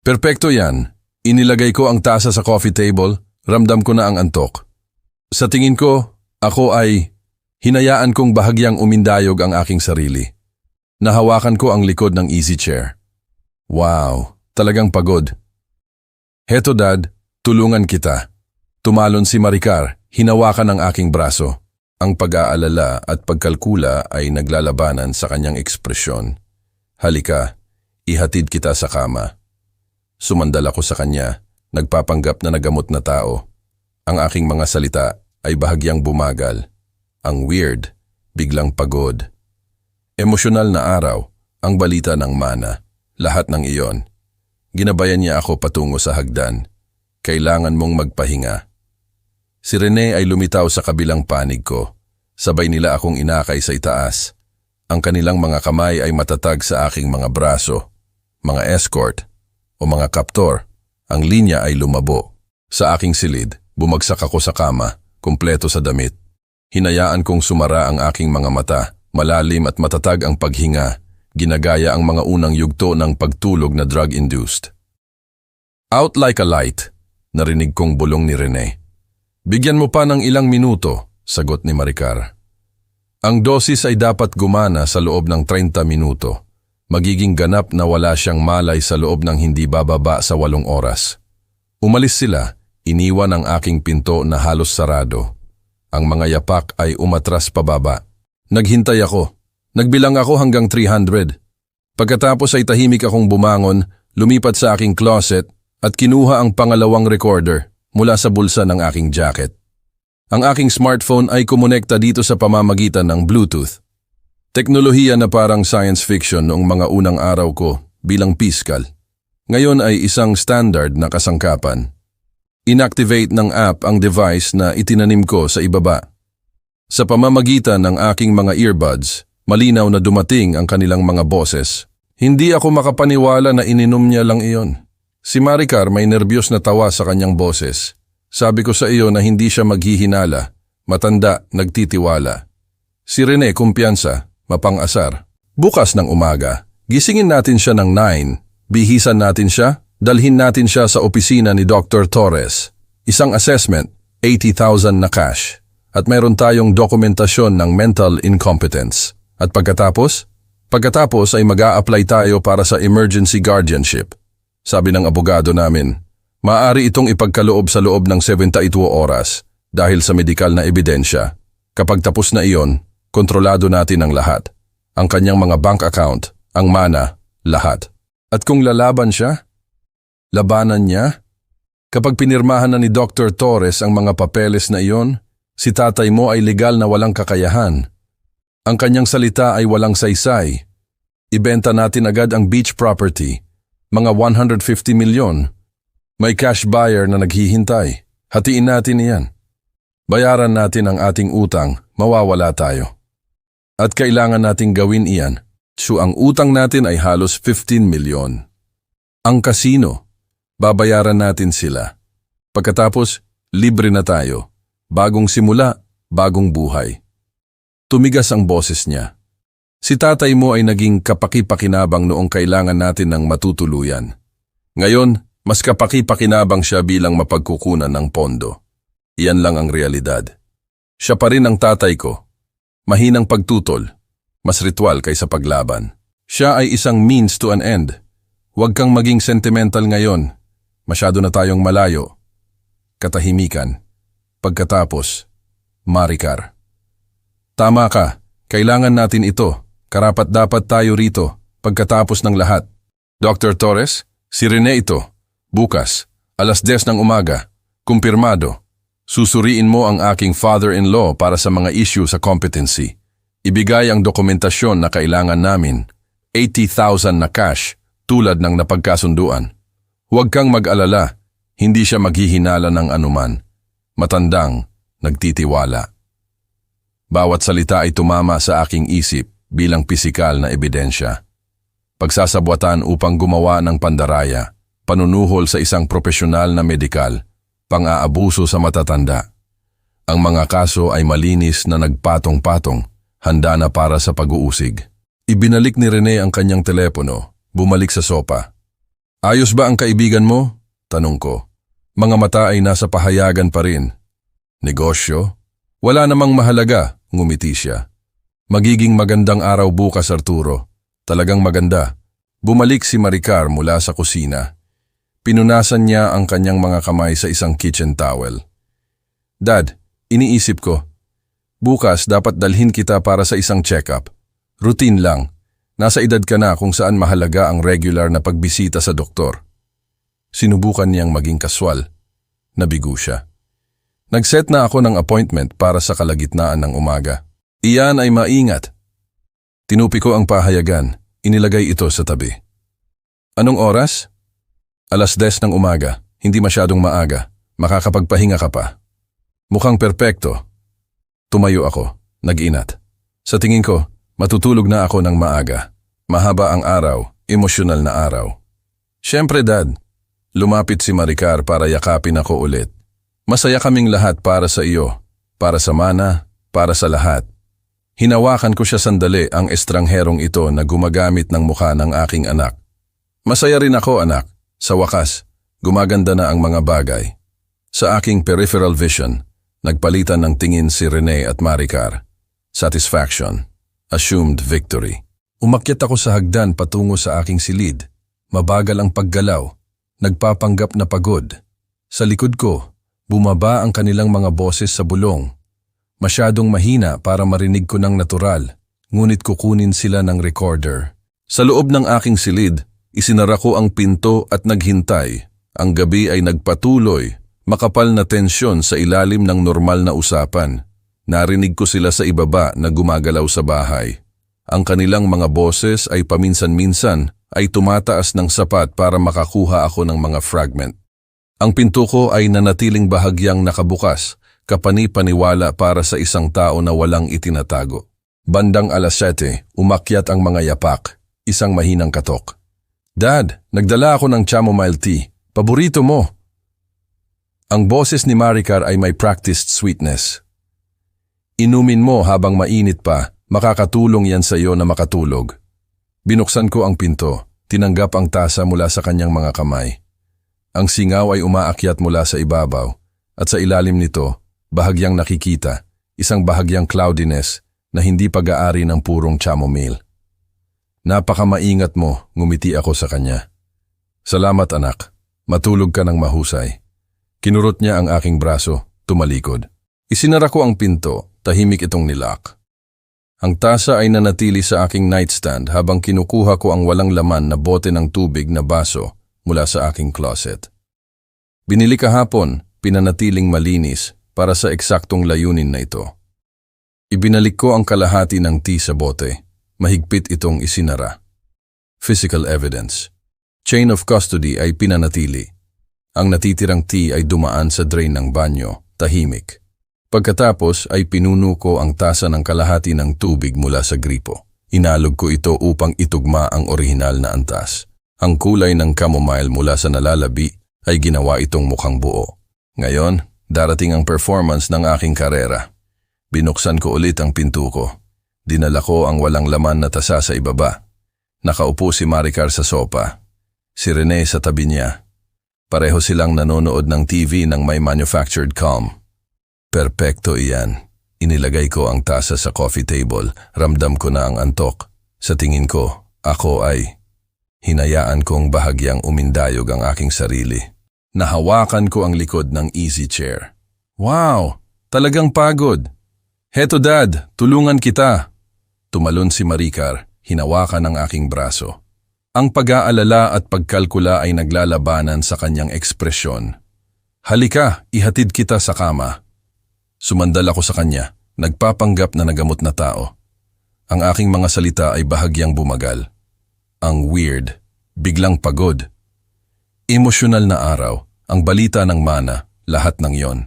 Perpekto yan. Inilagay ko ang tasa sa coffee table, ramdam ko na ang antok. Sa tingin ko, ako ay hinayaan kong bahagyang umindayog ang aking sarili. Nahawakan ko ang likod ng easy chair. Wow, talagang pagod. Heto dad, tulungan kita. Tumalon si Maricar, hinawakan ang aking braso. Ang pag-aalala at pagkalkula ay naglalabanan sa kanyang ekspresyon. Halika, ihatid kita sa kama. Sumandal ako sa kanya, nagpapanggap na nagamot na tao. Ang aking mga salita ay bahagyang bumagal. Ang weird, biglang pagod. Emosyonal na araw, ang balita ng mana, lahat ng iyon. Ginabayan niya ako patungo sa hagdan. Kailangan mong magpahinga. Si Rene ay lumitaw sa kabilang panig ko. Sabay nila akong inakay sa itaas. Ang kanilang mga kamay ay matatag sa aking mga braso. Mga escort o mga kaptor. Ang linya ay lumabo. Sa aking silid, bumagsak ako sa kama, kumpleto sa damit. Hinayaan kong sumara ang aking mga mata. Malalim at matatag ang paghinga. Ginagaya ang mga unang yugto ng pagtulog na drug-induced. Out like a light, narinig kong bulong ni Rene. Bigyan mo pa ng ilang minuto, sagot ni Maricar. Ang dosis ay dapat gumana sa loob ng 30 minuto. Magiging ganap na wala siyang malay sa loob ng hindi bababa sa 8 oras. Umalis sila, iniwan ang aking pinto na halos sarado. Ang mga yapak ay umatras pababa. Naghintay ako. Nagbilang ako hanggang 300. Pagkatapos ay tahimik akong bumangon, lumipat sa aking closet at kinuha ang pangalawang recorder mula sa bulsa ng aking jacket. Ang aking smartphone ay kumonekta dito sa pamamagitan ng Bluetooth. Teknolohiya na parang science fiction noong mga unang araw ko bilang piskal. Ngayon ay isang standard na kasangkapan. Inactivate ng app ang device na itinanim ko sa ibaba. Sa pamamagitan ng aking mga earbuds, malinaw na dumating ang kanilang mga boses. Hindi ako makapaniwala na ininom niya lang iyon. Si Maricar may nerbyos na tawa sa kanyang boses. Sabi ko sa iyo na hindi siya maghihinala, matanda, nagtitiwala. Si Rene kumpiyansa, mapang-asar. Bukas ng umaga, gisingin natin siya ng 9, bihisan natin siya, dalhin natin siya sa opisina ni Dr. Torres. Isang assessment, 80,000 na cash. At mayroon tayong dokumentasyon ng mental incompetence. At pagkatapos ay mag-a-apply tayo para sa emergency guardianship. Sabi ng abogado namin, maaari itong ipagkaloob sa loob ng 72 oras dahil sa medikal na ebidensya. Kapag tapos na iyon, kontrolado natin ang lahat. Ang kanyang mga bank account, ang mana, lahat. At kung lalaban siya, labanan niya? Kapag pinirmahan na ni Dr. Torres ang mga papeles na iyon, si tatay mo ay legal na walang kakayahan. Ang kanyang salita ay walang saysay. Ibenta natin agad ang beach property, mga 150 milyon. May cash buyer na naghihintay. Hatiin natin iyan. Bayaran natin ang ating utang, mawawala tayo. At kailangan nating gawin iyan. So ang utang natin ay halos 15 milyon. Ang kasino, babayaran natin sila. Pagkatapos, libre na tayo. Bagong simula, bagong buhay. Tumigas ang boses niya. Si tatay mo ay naging kapaki-pakinabang noong kailangan natin ng matutuluyan. Ngayon, mas kapaki-pakinabang siya bilang mapagkukunan ng pondo. Iyan lang ang realidad. Siya pa rin ang tatay ko. Mahinang pagtutol, mas ritual kaysa paglaban. Siya ay isang means to an end. Huwag kang maging sentimental ngayon. Masyado na tayong malayo. Katahimikan. Pagkatapos, Maricar. Tama ka, kailangan natin ito. Karapat-dapat tayo rito, pagkatapos ng lahat. Dr. Torres, si Rene ito. Bukas, 10:00 ng umaga. Kumpirmado. Susuriin mo ang aking father-in-law para sa mga issue sa competency. Ibigay ang dokumentasyon na kailangan namin. 80,000 na cash, tulad ng napagkasunduan. Huwag kang mag-alala, hindi siya maghihinala ng anuman. Matandang, nagtitiwala. Bawat salita ay tumama sa aking isip bilang pisikal na ebidensya. Pagsasabwatan upang gumawa ng pandaraya, panunuhol sa isang profesional na medikal, pang-aabuso sa matatanda. Ang mga kaso ay malinis na nagpatong-patong, handa na para sa pag-uusig. Ibinalik ni Rene ang kanyang telepono, bumalik sa sopa. Ayos ba ang kaibigan mo? Tanong ko. Mga mata ay nasa pahayagan pa rin. Negosyo? Wala namang mahalaga, ngumiti siya. Magiging magandang araw bukas, Arturo. Talagang maganda. Bumalik si Maricar mula sa kusina. Pinunasan niya ang kanyang mga kamay sa isang kitchen towel. Dad, iniisip ko. Bukas dapat dalhin kita para sa isang check-up. Routine lang. Nasa edad ka na kung saan mahalaga ang regular na pagbisita sa doktor. Sinubukan niyang maging kaswal. Nabigo siya. Nag-set na ako ng appointment para sa kalagitnaan ng umaga. Iyan ay maingat. Tinupi ko ang pahayagan. Inilagay ito sa tabi. Anong oras? 10:00 ng umaga. Hindi masyadong maaga. Makakapagpahinga ka pa. Mukhang perpekto. Tumayo ako. Nag-inat. Sa tingin ko, matutulog na ako ng maaga. Mahaba ang araw. Emosyonal na araw. Siyempre, Dad. Lumapit si Maricar para yakapin ako ulit. Masaya kaming lahat para sa iyo. Para sa Mana. Para sa lahat. Hinawakan ko siya sandali ang estrangherong ito na gumagamit ng mukha ng aking anak. Masaya rin ako, anak. Sa wakas, gumaganda na ang mga bagay. Sa aking peripheral vision, nagpalitan ng tingin si Rene at Maricar. Satisfaction. Assumed victory. Umakyat ako sa hagdan patungo sa aking silid. Mabagal ang paggalaw. Nagpapanggap na pagod. Sa likod ko, bumaba ang kanilang mga boses sa bulong. Masyadong mahina para marinig ko ng natural, ngunit kukunin sila ng recorder. Sa loob ng aking silid, isinara ko ang pinto at naghintay. Ang gabi ay nagpatuloy, makapal na tensyon sa ilalim ng normal na usapan. Narinig ko sila sa ibaba na gumagalaw sa bahay. Ang kanilang mga boses ay paminsan-minsan ay tumataas ng sapat para makakuha ako ng mga fragment. Ang pinto ko ay nanatiling bahagyang nakabukas, kapani-paniwala para sa isang tao na walang itinatago. Bandang 7:00, umakyat ang mga yapak, isang mahinang katok. Dad, nagdala ako ng chamomile tea. Paborito mo. Ang boses ni Maricar ay may practiced sweetness. Inumin mo habang mainit pa, makakatulong yan sa iyo na makatulog. Binuksan ko ang pinto, tinanggap ang tasa mula sa kanyang mga kamay. Ang singaw ay umaakyat mula sa ibabaw, at sa ilalim nito, bahagyang nakikita, isang bahagyang cloudiness na hindi pag-aari ng purong chamomile. Napakamaingat mo, ngumiti ako sa kanya. Salamat, anak. Matulog ka ng mahusay. Kinurot niya ang aking braso, tumalikod. Isinara ko ang pinto, tahimik itong nilak. Ang tasa ay nanatili sa aking nightstand habang kinukuha ko ang walang laman na bote ng tubig na baso mula sa aking closet. Binili kahapon, pinanatiling malinis para sa eksaktong layunin na ito. Ibinalik ko ang kalahati ng tea sa bote. Mahigpit itong isinara. Physical evidence. Chain of custody ay pinanatili. Ang natitirang tea ay dumaan sa drain ng banyo, tahimik. Pagkatapos ay pinuno ko ang tasa ng kalahati ng tubig mula sa gripo. Inalog ko ito upang itugma ang orihinal na antas. Ang kulay ng chamomile mula sa nalalabi ay ginawa itong mukhang buo. Ngayon, darating ang performance ng aking karera. Binuksan ko ulit ang pinto ko. Dinala ko ang walang laman na tasa sa ibaba. Nakaupo si Maricar sa sopa. Si Rene sa tabi niya. Pareho silang nanonood ng TV ng may manufactured calm. Perpekto iyan. Inilagay ko ang tasa sa coffee table. Ramdam ko na ang antok. Sa tingin ko, ako ay... Hinayaan kong bahagyang umindayog ang aking sarili. Nahawakan ko ang likod ng easy chair. Wow! Talagang pagod! Heto dad, tulungan kita! Tumalon si Maricar, hinawakan ang aking braso. Ang pag-aalala at pagkalkula ay naglalabanan sa kanyang ekspresyon. Halika, ihatid kita sa kama. Sumandal ako sa kanya, nagpapanggap na nagamot na tao. Ang aking mga salita ay bahagyang bumagal. Ang weird, biglang pagod. Emosyonal na araw, ang balita ng mana, lahat ng yon.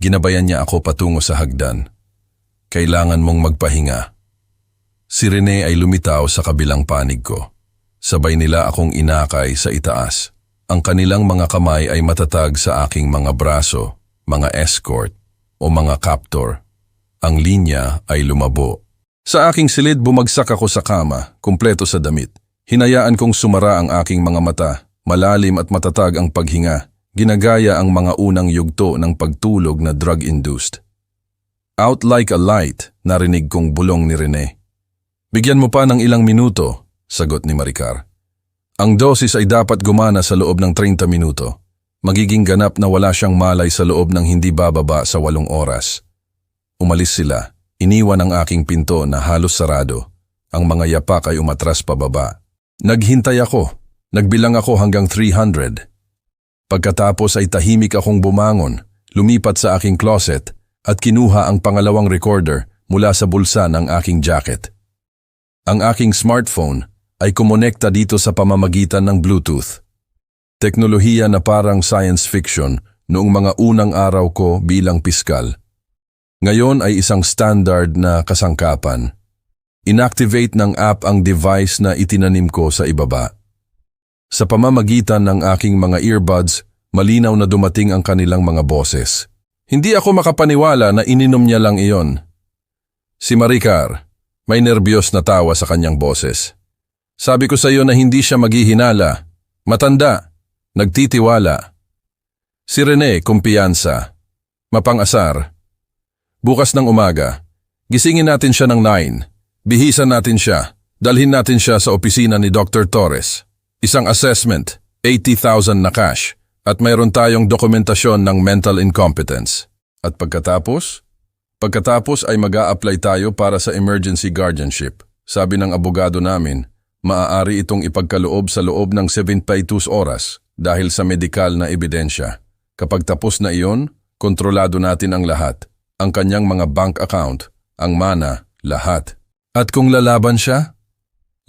Ginabayan niya ako patungo sa hagdan. Kailangan mong magpahinga. Si Rene ay lumitaw sa kabilang panig ko. Sabay nila akong inakay sa itaas. Ang kanilang mga kamay ay matatag sa aking mga braso, mga escort o mga captor. Ang linya ay lumabo. Sa aking silid bumagsak ako sa kama, kumpleto sa damit. Hinayaan kong sumara ang aking mga mata, malalim at matatag ang paghinga, ginagaya ang mga unang yugto ng pagtulog na drug-induced. Out like a light, narinig kong bulong ni Rene. Bigyan mo pa ng ilang minuto, sagot ni Maricar. Ang dosis ay dapat gumana sa loob ng 30 minuto. Magiging ganap na wala siyang malay sa loob ng hindi bababa sa 8 oras. Umalis sila. Iniwan ang aking pinto na halos sarado. Ang mga yapak ay umatras pababa. Naghintay ako. Nagbilang ako hanggang 300. Pagkatapos ay tahimik akong bumangon, lumipat sa aking closet at kinuha ang pangalawang recorder mula sa bulsa ng aking jacket. Ang aking smartphone ay kumonekta dito sa pamamagitan ng Bluetooth. Teknolohiya na parang science fiction noong mga unang araw ko bilang piskal. Ngayon ay isang standard na kasangkapan. Inactivate ng app ang device na itinanim ko sa ibaba. Sa pamamagitan ng aking mga earbuds, malinaw na dumating ang kanilang mga boses. Hindi ako makapaniwala na ininom niya lang iyon. Si Maricar, may nerbiyos na tawa sa kanyang boses. Sabi ko sa iyo na hindi siya maghihinala. Matanda, nagtitiwala. Si Rene, kumpiyansa. Mapang-asar. Bukas ng umaga, gisingin natin siya ng 9. Bihisan natin siya. Dalhin natin siya sa opisina ni Dr. Torres. Isang assessment, 80,000 na cash, at mayroon tayong dokumentasyon ng mental incompetence. At pagkatapos? Pagkatapos ay mag-a-apply tayo para sa emergency guardianship. Sabi ng abogado namin, maaari itong ipagkaloob sa loob ng 72 oras dahil sa medikal na ebidensya. Kapag tapos na iyon, kontrolado natin ang lahat. Ang kanyang mga bank account, ang mana, lahat. At kung lalaban siya?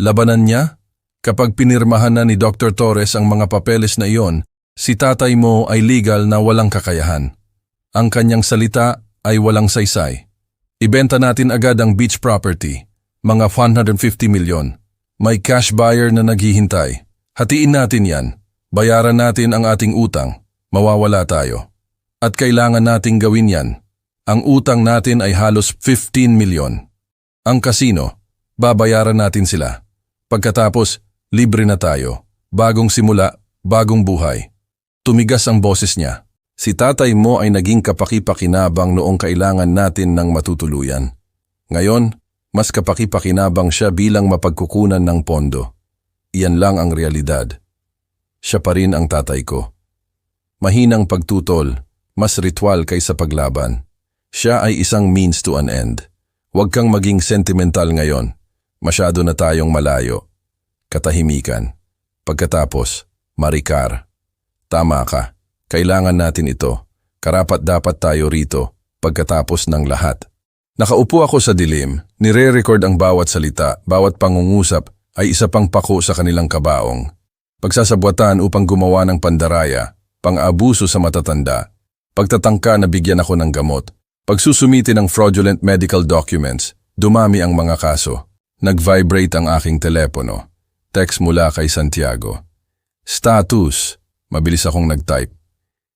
Labanan niya? Kapag pinirmahan na ni Dr. Torres ang mga papeles na iyon, si tatay mo ay legal na walang kakayahan. Ang kanyang salita ay walang saysay. Ibenta natin agad ang beach property, mga 150 milyon. May cash buyer na naghihintay. Hatiin natin yan. Bayaran natin ang ating utang. Mawawala tayo. At kailangan nating gawin yan. Ang utang natin ay halos 15 milyon. Ang kasino, babayaran natin sila. Pagkatapos, libre na tayo. Bagong simula, bagong buhay. Tumigas ang boses niya. Si tatay mo ay naging kapaki-pakinabang noong kailangan natin ng matutuluyan. Ngayon, mas kapaki-pakinabang siya bilang mapagkukunan ng pondo. Iyan lang ang realidad. Siya pa rin ang tatay ko. Mahinang pagtutol, mas ritual kaysa paglaban. Siya ay isang means to an end. Huwag kang maging sentimental ngayon. Masyado na tayong malayo. Katahimikan. Pagkatapos, Maricar. Tama ka. Kailangan natin ito. Karapat-dapat tayo rito pagkatapos ng lahat. Nakaupo ako sa dilim, nire-record ang bawat salita, bawat pangungusap ay isa pang pako sa kanilang kabaong. Pagsasabwatan upang gumawa ng pandaraya, pang-abuso sa matatanda, pagtatangka na bigyan ako ng gamot, pagsusumiti ng fraudulent medical documents, dumami ang mga kaso. Nag-vibrate ang aking telepono. Text mula kay Santiago. Status. Mabilis akong nag-type.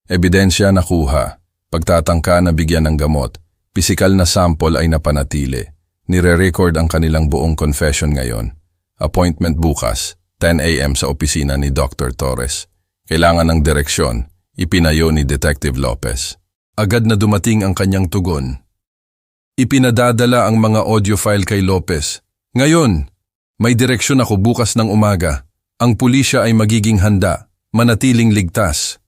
Ebidensya nakuha. Pagtatangka na bigyan ng gamot. Pisikal na sample ay napanatili. Nire-record ang kanilang buong confession ngayon. Appointment bukas, 10 a.m. sa opisina ni Dr. Torres. Kailangan ng direksyon, ipinayo ni Detective Lopez. Agad na dumating ang kanyang tugon. Ipinadadala ang mga audio file kay Lopez. Ngayon, may direksyon ako bukas ng umaga. Ang pulisya ay magiging handa, manatiling ligtas.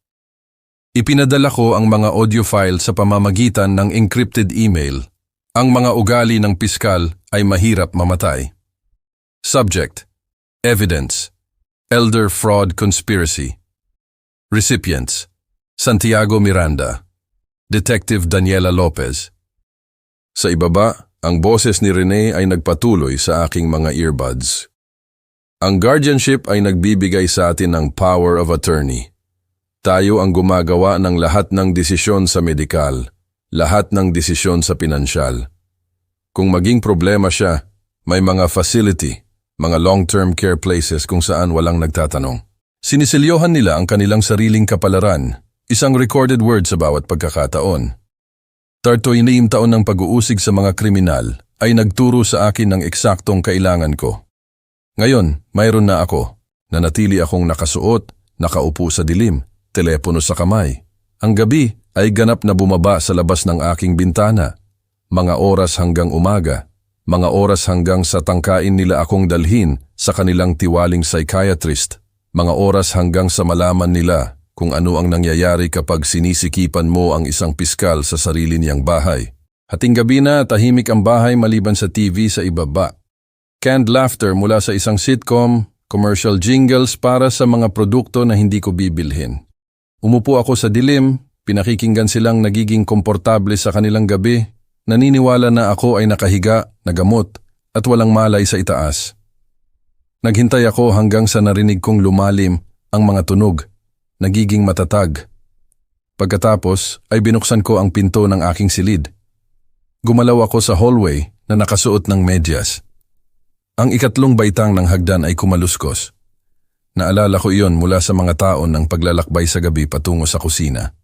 Ipinadala ko ang mga audio file sa pamamagitan ng encrypted email. Ang mga ugali ng piskal ay mahirap mamatay. Subject: Evidence: Elder Fraud Conspiracy. Recipients: Santiago Miranda, Detective Daniela Lopez. Sa ibaba, ang boses ni Rene ay nagpatuloy sa aking mga earbuds. Ang guardianship ay nagbibigay sa atin ng power of attorney. Tayo ang gumagawa ng lahat ng desisyon sa medikal, lahat ng desisyon sa pinansyal. Kung maging problema siya, may mga facility, mga long-term care places kung saan walang nagtatanong. Sinisilyohan nila ang kanilang sariling kapalaran, isang recorded word sa bawat pagkakataon. 36 taon ng pag-uusig sa mga kriminal ay nagturo sa akin ng eksaktong kailangan ko. Ngayon, mayroon na ako. Nanatili akong nakasuot, nakaupo sa dilim, telepono sa kamay. Ang gabi ay ganap na bumaba sa labas ng aking bintana. Mga oras hanggang umaga, mga oras hanggang sa tangkain nila akong dalhin sa kanilang tiwaling psychiatrist, mga oras hanggang sa malaman nila kung ano ang nangyayari kapag sinisikipan mo ang isang piskal sa sarili niyang bahay. Hating gabi na, tahimik ang bahay maliban sa TV sa ibaba. Canned laughter mula sa isang sitcom, commercial jingles para sa mga produkto na hindi ko bibilhin. Umupo ako sa dilim, pinakikinggan silang nagiging komportable sa kanilang gabi, naniniwala na ako ay nakahiga, nagamot, at walang malay sa itaas. Naghintay ako hanggang sa narinig kong lumalim ang mga tunog, nagiging matatag. Pagkatapos ay binuksan ko ang pinto ng aking silid. Gumalaw ako sa hallway na nakasuot ng medyas. Ang ikatlong baitang ng hagdan ay kumaluskos. Naalala ko iyon mula sa mga taon ng paglalakbay sa gabi patungo sa kusina.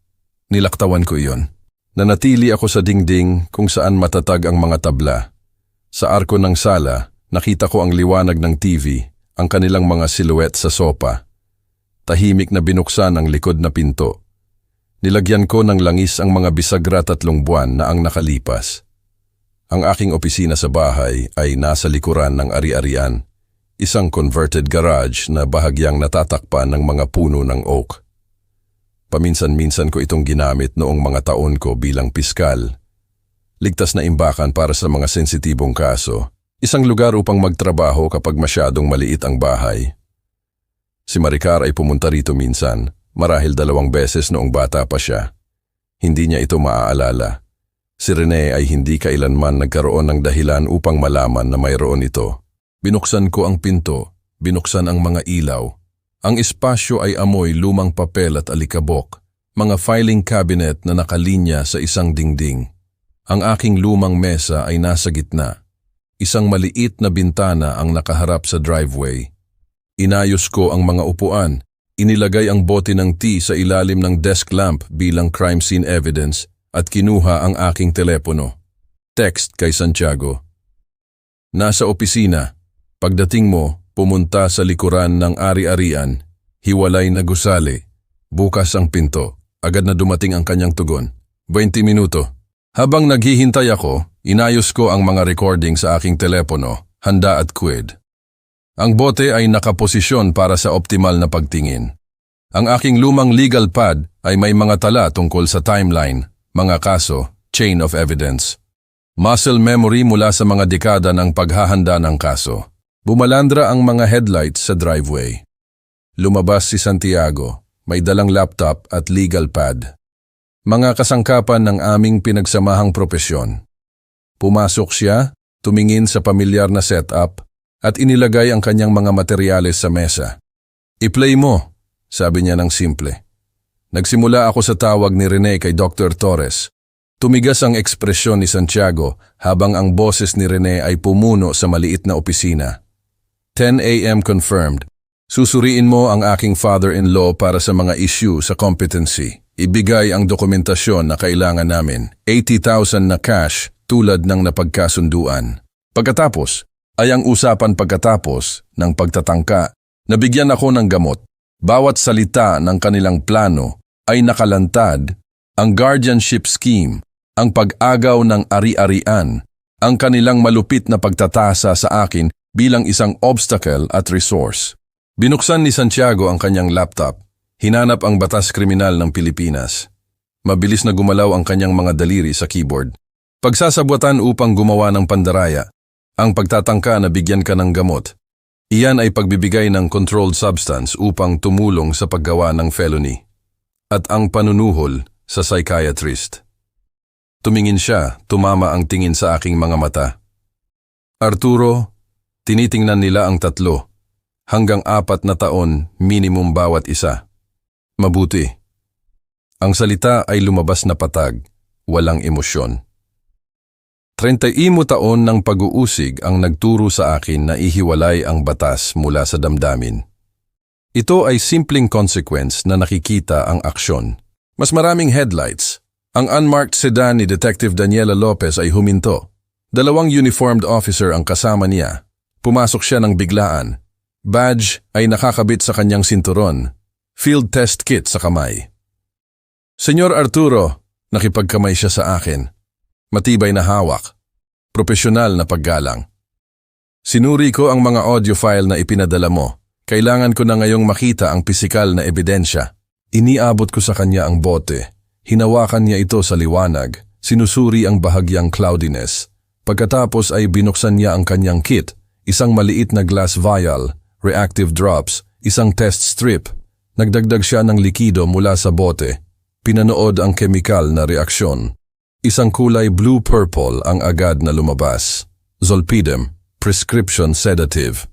Nilaktawan ko iyon. Nanatili ako sa dingding kung saan matatag ang mga tabla. Sa arko ng sala, nakita ko ang liwanag ng TV, ang kanilang mga silhouette sa sopa. Tahimik na binuksan ang likod na pinto. Nilagyan ko ng langis ang mga bisagra 3 buwan na ang nakalipas. Ang aking opisina sa bahay ay nasa likuran ng ari-arian. Isang converted garage na bahagyang natatakpan ng mga puno ng oak. Paminsan-minsan ko itong ginamit noong mga taon ko bilang piskal. Ligtas na imbakan para sa mga sensitibong kaso. Isang lugar upang magtrabaho kapag masyadong maliit ang bahay. Si Maricar ay pumunta rito minsan, marahil 2 beses noong bata pa siya. Hindi niya ito maaalala. Si Rene ay hindi kailanman nagkaroon ng dahilan upang malaman na mayroon ito. Binuksan ko ang pinto, binuksan ang mga ilaw. Ang espasyo ay amoy lumang papel at alikabok, mga filing cabinet na nakalinya sa isang dingding. Ang aking lumang mesa ay nasa gitna. Isang maliit na bintana ang nakaharap sa driveway. Inayos ko ang mga upuan, inilagay ang bote ng tea sa ilalim ng desk lamp bilang crime scene evidence at kinuha ang aking telepono. Text kay Santiago. Nasa opisina. Pagdating mo, pumunta sa likuran ng ari-arian, hiwalay na gusali. Bukas ang pinto. Agad na dumating ang kanyang tugon. 20 minuto. Habang naghihintay ako, inayos ko ang mga recording sa aking telepono, handa at quid. Ang bote ay nakaposisyon para sa optimal na pagtingin. Ang aking lumang legal pad ay may mga tala tungkol sa timeline, mga kaso, chain of evidence. Muscle memory mula sa mga dekada ng paghahanda ng kaso. Bumalandra ang mga headlights sa driveway. Lumabas si Santiago, may dalang laptop at legal pad. Mga kasangkapan ng aming pinagsamahang propesyon. Pumasok siya, tumingin sa pamilyar na setup, at inilagay ang kanyang mga materyales sa mesa. "I-play mo," sabi niya ng simple. Nagsimula ako sa tawag ni Rene kay Dr. Torres. Tumigas ang ekspresyon ni Santiago habang ang boses ni Rene ay pumuno sa maliit na opisina. 10 a.m. confirmed. Susuriin mo ang aking father-in-law para sa mga issue sa competency. Ibigay ang dokumentasyon na kailangan namin. 80,000 na cash tulad ng napagkasunduan. Pagkatapos ay ang usapan pagkatapos ng pagtatangka. Nabigyan ako ng gamot. Bawat salita ng kanilang plano ay nakalantad. Ang guardianship scheme, ang pag-agaw ng ari-arian, ang kanilang malupit na pagtatasa sa akin bilang isang obstacle at resource. Binuksan ni Santiago ang kanyang laptop. Hinanap ang batas kriminal ng Pilipinas. Mabilis na gumalaw ang kanyang mga daliri sa keyboard. Pagsasabwatan upang gumawa ng pandaraya. Ang pagtatangka na bigyan ka ng gamot. Iyan ay pagbibigay ng controlled substance upang tumulong sa paggawa ng felony. At ang panunuhol sa psychiatrist. Tumingin siya, tumama ang tingin sa aking mga mata. "Arturo," tinitingnan nila ang tatlo. Hanggang 4 na taon, minimum bawat isa. Mabuti. Ang salita ay lumabas na patag, walang emosyon. 31 taon ng pag-uusig ang nagturo sa akin na ihiwalay ang batas mula sa damdamin. Ito ay simpleng consequence na nakikita ang aksyon. Mas maraming headlights. Ang unmarked sedan ni Detective Daniela Lopez ay huminto. 2 uniformed officer ang kasama niya. Pumasok siya ng biglaan. Badge ay nakakabit sa kanyang sinturon. Field test kit sa kamay. "Senyor Arturo," nakipagkamay siya sa akin. Matibay na hawak. Profesional na paggalang. "Sinuri ko ang mga audio file na ipinadala mo. Kailangan ko na ngayong makita ang pisikal na ebidensya." Iniabot ko sa kanya ang bote. Hinawakan niya ito sa liwanag. Sinusuri ang bahagyang cloudiness. Pagkatapos ay binuksan niya ang kanyang kit. Isang maliit na glass vial, reactive drops, isang test strip. Nagdagdag siya ng likido mula sa bote. Pinanood ang kemikal na reaksyon. Isang kulay blue-purple ang agad na lumabas. Zolpidem, prescription sedative.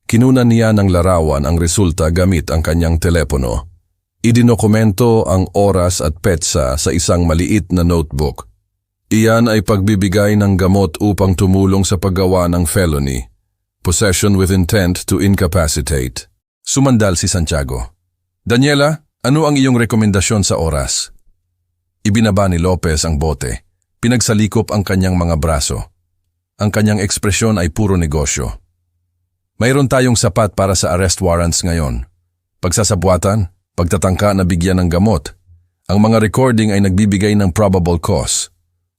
Kinunan niya ng larawan ang resulta gamit ang kanyang telepono. Idinokumento ang oras at petsa sa isang maliit na notebook. Iyan ay pagbibigay ng gamot upang tumulong sa paggawa ng felony. Possession with intent to incapacitate. Sumandal si Santiago. "Daniela, ano ang iyong rekomendasyon sa oras?" Ibinaba ni Lopez ang bote. Pinagsalikop ang kanyang mga braso. Ang kanyang ekspresyon ay puro negosyo. "Mayroon tayong sapat para sa arrest warrants ngayon. Pagsasabuatan, pagtatangka na bigyan ng gamot. Ang mga recording ay nagbibigay ng probable cause."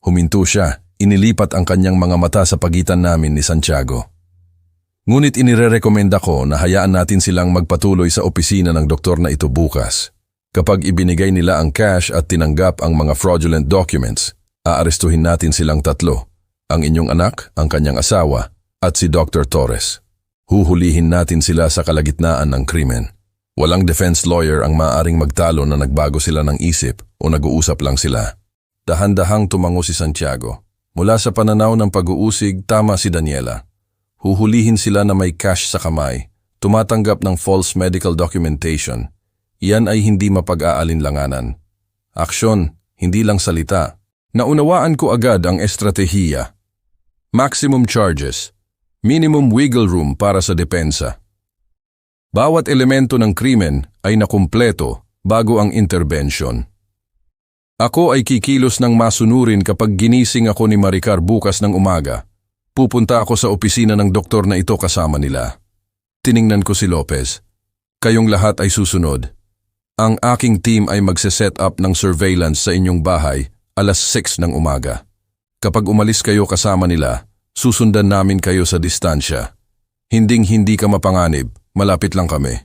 Huminto siya, inilipat ang kanyang mga mata sa pagitan namin ni Santiago. "Ngunit inirerekomenda ko na hayaan natin silang magpatuloy sa opisina ng doktor na ito bukas. Kapag ibinigay nila ang cash at tinanggap ang mga fraudulent documents, aarestuhin natin silang 3. Ang inyong anak, ang kanyang asawa, at si Dr. Torres. Huhulihin natin sila sa kalagitnaan ng krimen. Walang defense lawyer ang maaaring magtalo na nagbago sila ng isip o nag-uusap lang sila." Dahan-dahang tumango si Santiago. Mula sa pananaw ng pag-uusig, tama si Daniela. Huhulihin sila na may cash sa kamay, tumatanggap ng false medical documentation. Iyan ay hindi mapag-aalinlanganan. Aksyon, hindi lang salita. Naunawaan ko agad ang estratehiya. Maximum charges, minimum wiggle room para sa depensa. Bawat elemento ng krimen ay nakumpleto bago ang intervention. Ako ay kikilos ng masunurin kapag ginising ako ni Maricar bukas ng umaga. Pupunta ako sa opisina ng doktor na ito kasama nila. Tiningnan ko si Lopez. "Kayong lahat ay susunod. Ang aking team ay magse-set up ng surveillance sa inyong bahay 6:00 ng umaga. Kapag umalis kayo kasama nila, susundan namin kayo sa distansya. Hinding-hindi ka mapanganib, malapit lang kami."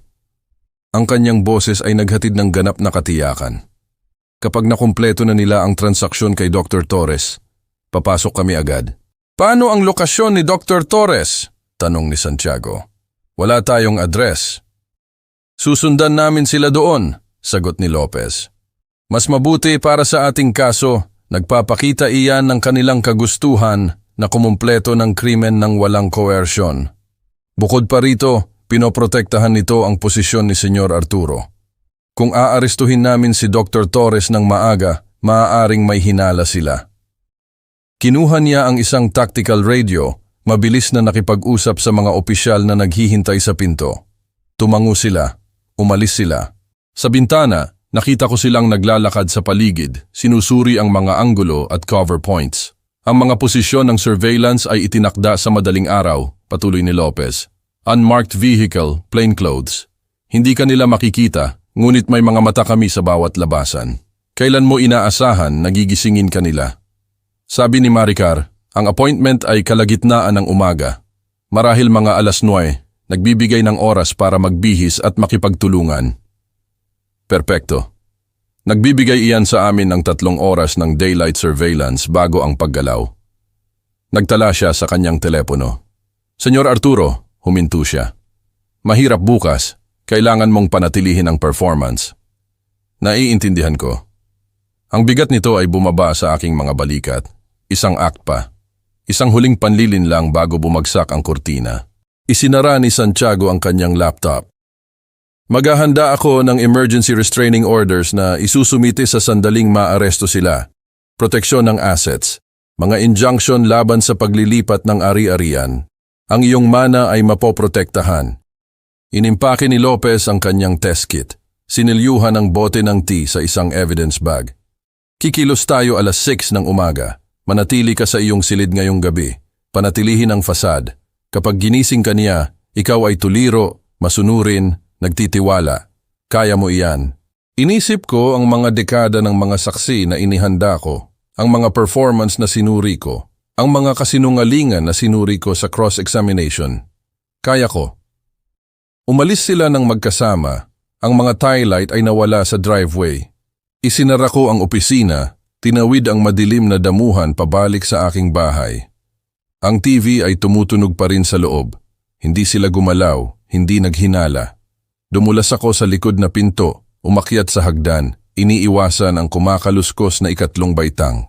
Ang kanyang boses ay naghatid ng ganap na katiyakan. Kapag nakumpleto na nila ang transaksyon kay Dr. Torres, papasok kami agad. Paano ang lokasyon ni Dr. Torres? Tanong ni Santiago. Wala tayong address. Susundan namin sila doon, sagot ni Lopez. Mas mabuti para sa ating kaso, nagpapakita iyan ng kanilang kagustuhan na kumumpleto ng krimen ng walang coercion. Bukod pa rito, pinoprotektahan nito ang posisyon ni Senyor Arturo. Kung aarestuhin namin si Dr. Torres ng maaga, maaaring may hinala sila. Kinuha niya ang isang tactical radio, mabilis na nakipag-usap sa mga opisyal na naghihintay sa pinto. Tumango sila, umalis sila. Sa bintana, nakita ko silang naglalakad sa paligid, sinusuri ang mga anggulo at cover points. Ang mga posisyon ng surveillance ay itinakda sa madaling araw, patuloy ni Lopez. Unmarked vehicle, plainclothes. Hindi kanila makikita, ngunit may mga mata kami sa bawat labasan. Kailan mo inaasahan nagigisingin kanila? Sabi ni Maricar, ang appointment ay kalagitnaan ng umaga. Marahil mga 9:00, nagbibigay ng oras para magbihis at makipagtulungan. Perpekto. Nagbibigay iyan sa amin ng 3 oras ng daylight surveillance bago ang paggalaw. Nagtala siya sa kanyang telepono. Senyor Arturo, huminto siya. Mahirap bukas, kailangan mong panatilihin ang performance. Naiintindihan ko. Ang bigat nito ay bumaba sa aking mga balikat. Isang act pa. Isang huling panlilin lang bago bumagsak ang kurtina. Isinara ni Santiago ang kanyang laptop. Maghahanda ako ng emergency restraining orders na isusumite sa sandaling maaresto sila. Proteksyon ng assets. Mga injunction laban sa paglilipat ng ari-arian. Ang iyong mana ay mapoprotektahan. Inimpake ni Lopez ang kanyang test kit. Sinilyuhan ang bote ng tea sa isang evidence bag. Kikilos tayo 6:00 ng umaga. Manatili ka sa iyong silid ngayong gabi. Panatilihin ang fasad. Kapag ginising ka niya, ikaw ay tuliro, masunurin, nagtitiwala. Kaya mo iyan. Inisip ko ang mga dekada ng mga saksi na inihanda ko, ang mga performance na sinuri ko, ang mga kasinungalingan na sinuri ko sa cross-examination. Kaya ko. Umalis sila ng magkasama, ang mga taillight ay nawala sa driveway. Isinara ko ang opisina, tinawid ang madilim na damuhan pabalik sa aking bahay. Ang TV ay tumutunog pa rin sa loob. Hindi sila gumalaw, hindi naghinala. Dumulas ako sa likod na pinto, umakyat sa hagdan, iniiwasan ang kumakaluskos na 2 baitang.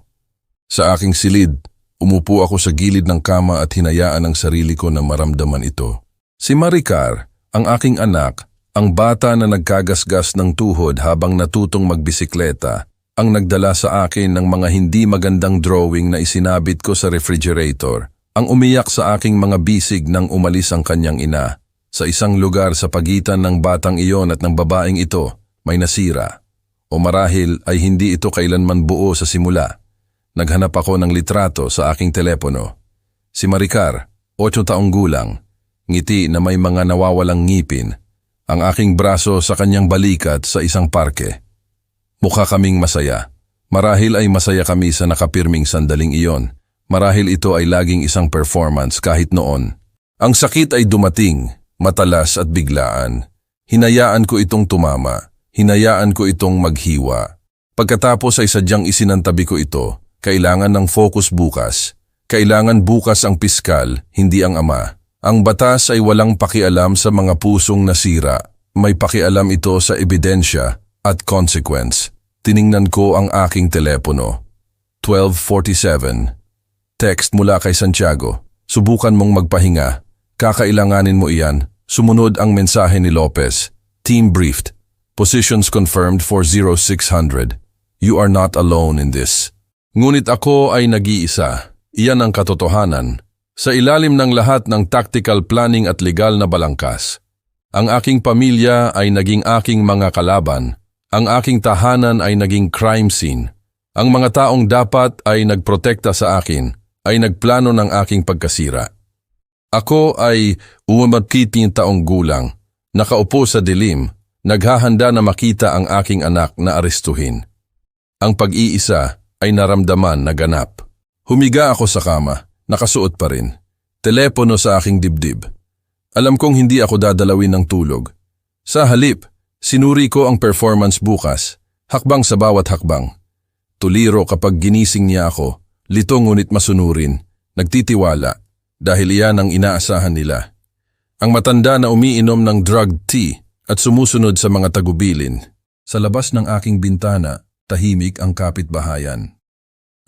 Sa aking silid, umupo ako sa gilid ng kama at hinayaan ang sarili ko na maramdaman ito. Si Maricar, ang aking anak, ang bata na nagkagasgas ng tuhod habang natutong magbisikleta, ang nagdala sa akin ng mga hindi magandang drawing na isinabit ko sa refrigerator, ang umiyak sa aking mga bisig nang umalis ang kanyang ina. Sa isang lugar sa pagitan ng batang iyon at ng babaeng ito, may nasira. O marahil ay hindi ito kailanman buo sa simula. Naghanap ako ng litrato sa aking telepono. Si Maricar, 8 taong gulang, ngiti na may mga nawawalang ngipin, ang aking braso sa kanyang balikat sa isang parke. Mukha kaming masaya. Marahil ay masaya kami sa nakapirming sandaling iyon. Marahil ito ay laging isang performance kahit noon. Ang sakit ay dumating, matalas at biglaan. Hinayaan ko itong tumama. Hinayaan ko itong maghiwa. Pagkatapos ay sadyang isinantabi ko ito. Kailangan ng focus bukas. Kailangan bukas ang piskal, hindi ang ama. Ang batas ay walang pakialam sa mga pusong nasira. May pakialam ito sa ebidensya at consequence. Tiningnan ko ang aking telepono. 12:47. Text mula kay Santiago. Subukan mong magpahinga. Kakailanganin mo iyan. Sumunod ang mensahe ni Lopez. Team briefed. Positions confirmed for 0600. You are not alone in this. Ngunit ako ay nag-iisa. Iyan ang katotohanan. Sa ilalim ng lahat ng tactical planning at legal na balangkas, ang aking pamilya ay naging aking mga kalaban. Ang aking tahanan ay naging crime scene. Ang mga taong dapat ay nagprotekta sa akin ay nagplano ng aking pagkasira. Ako ay 50 taong gulang, nakaupo sa dilim, naghahanda na makita ang aking anak na arestuhin. Ang pag-iisa ay naramdaman na ganap. Humiga ako sa kama, nakasuot pa rin. Telepono sa aking dibdib. Alam kong hindi ako dadalawin ng tulog. Sa halip, sinuri ko ang performance bukas. Hakbang sa bawat hakbang. Tuliro kapag ginising niya ako, lito ngunit masunurin, nagtitiwala, dahil iyan ang inaasahan nila. Ang matanda na umiinom ng drugged tea at sumusunod sa mga tagubilin. Sa labas ng aking bintana, tahimik ang kapitbahayan.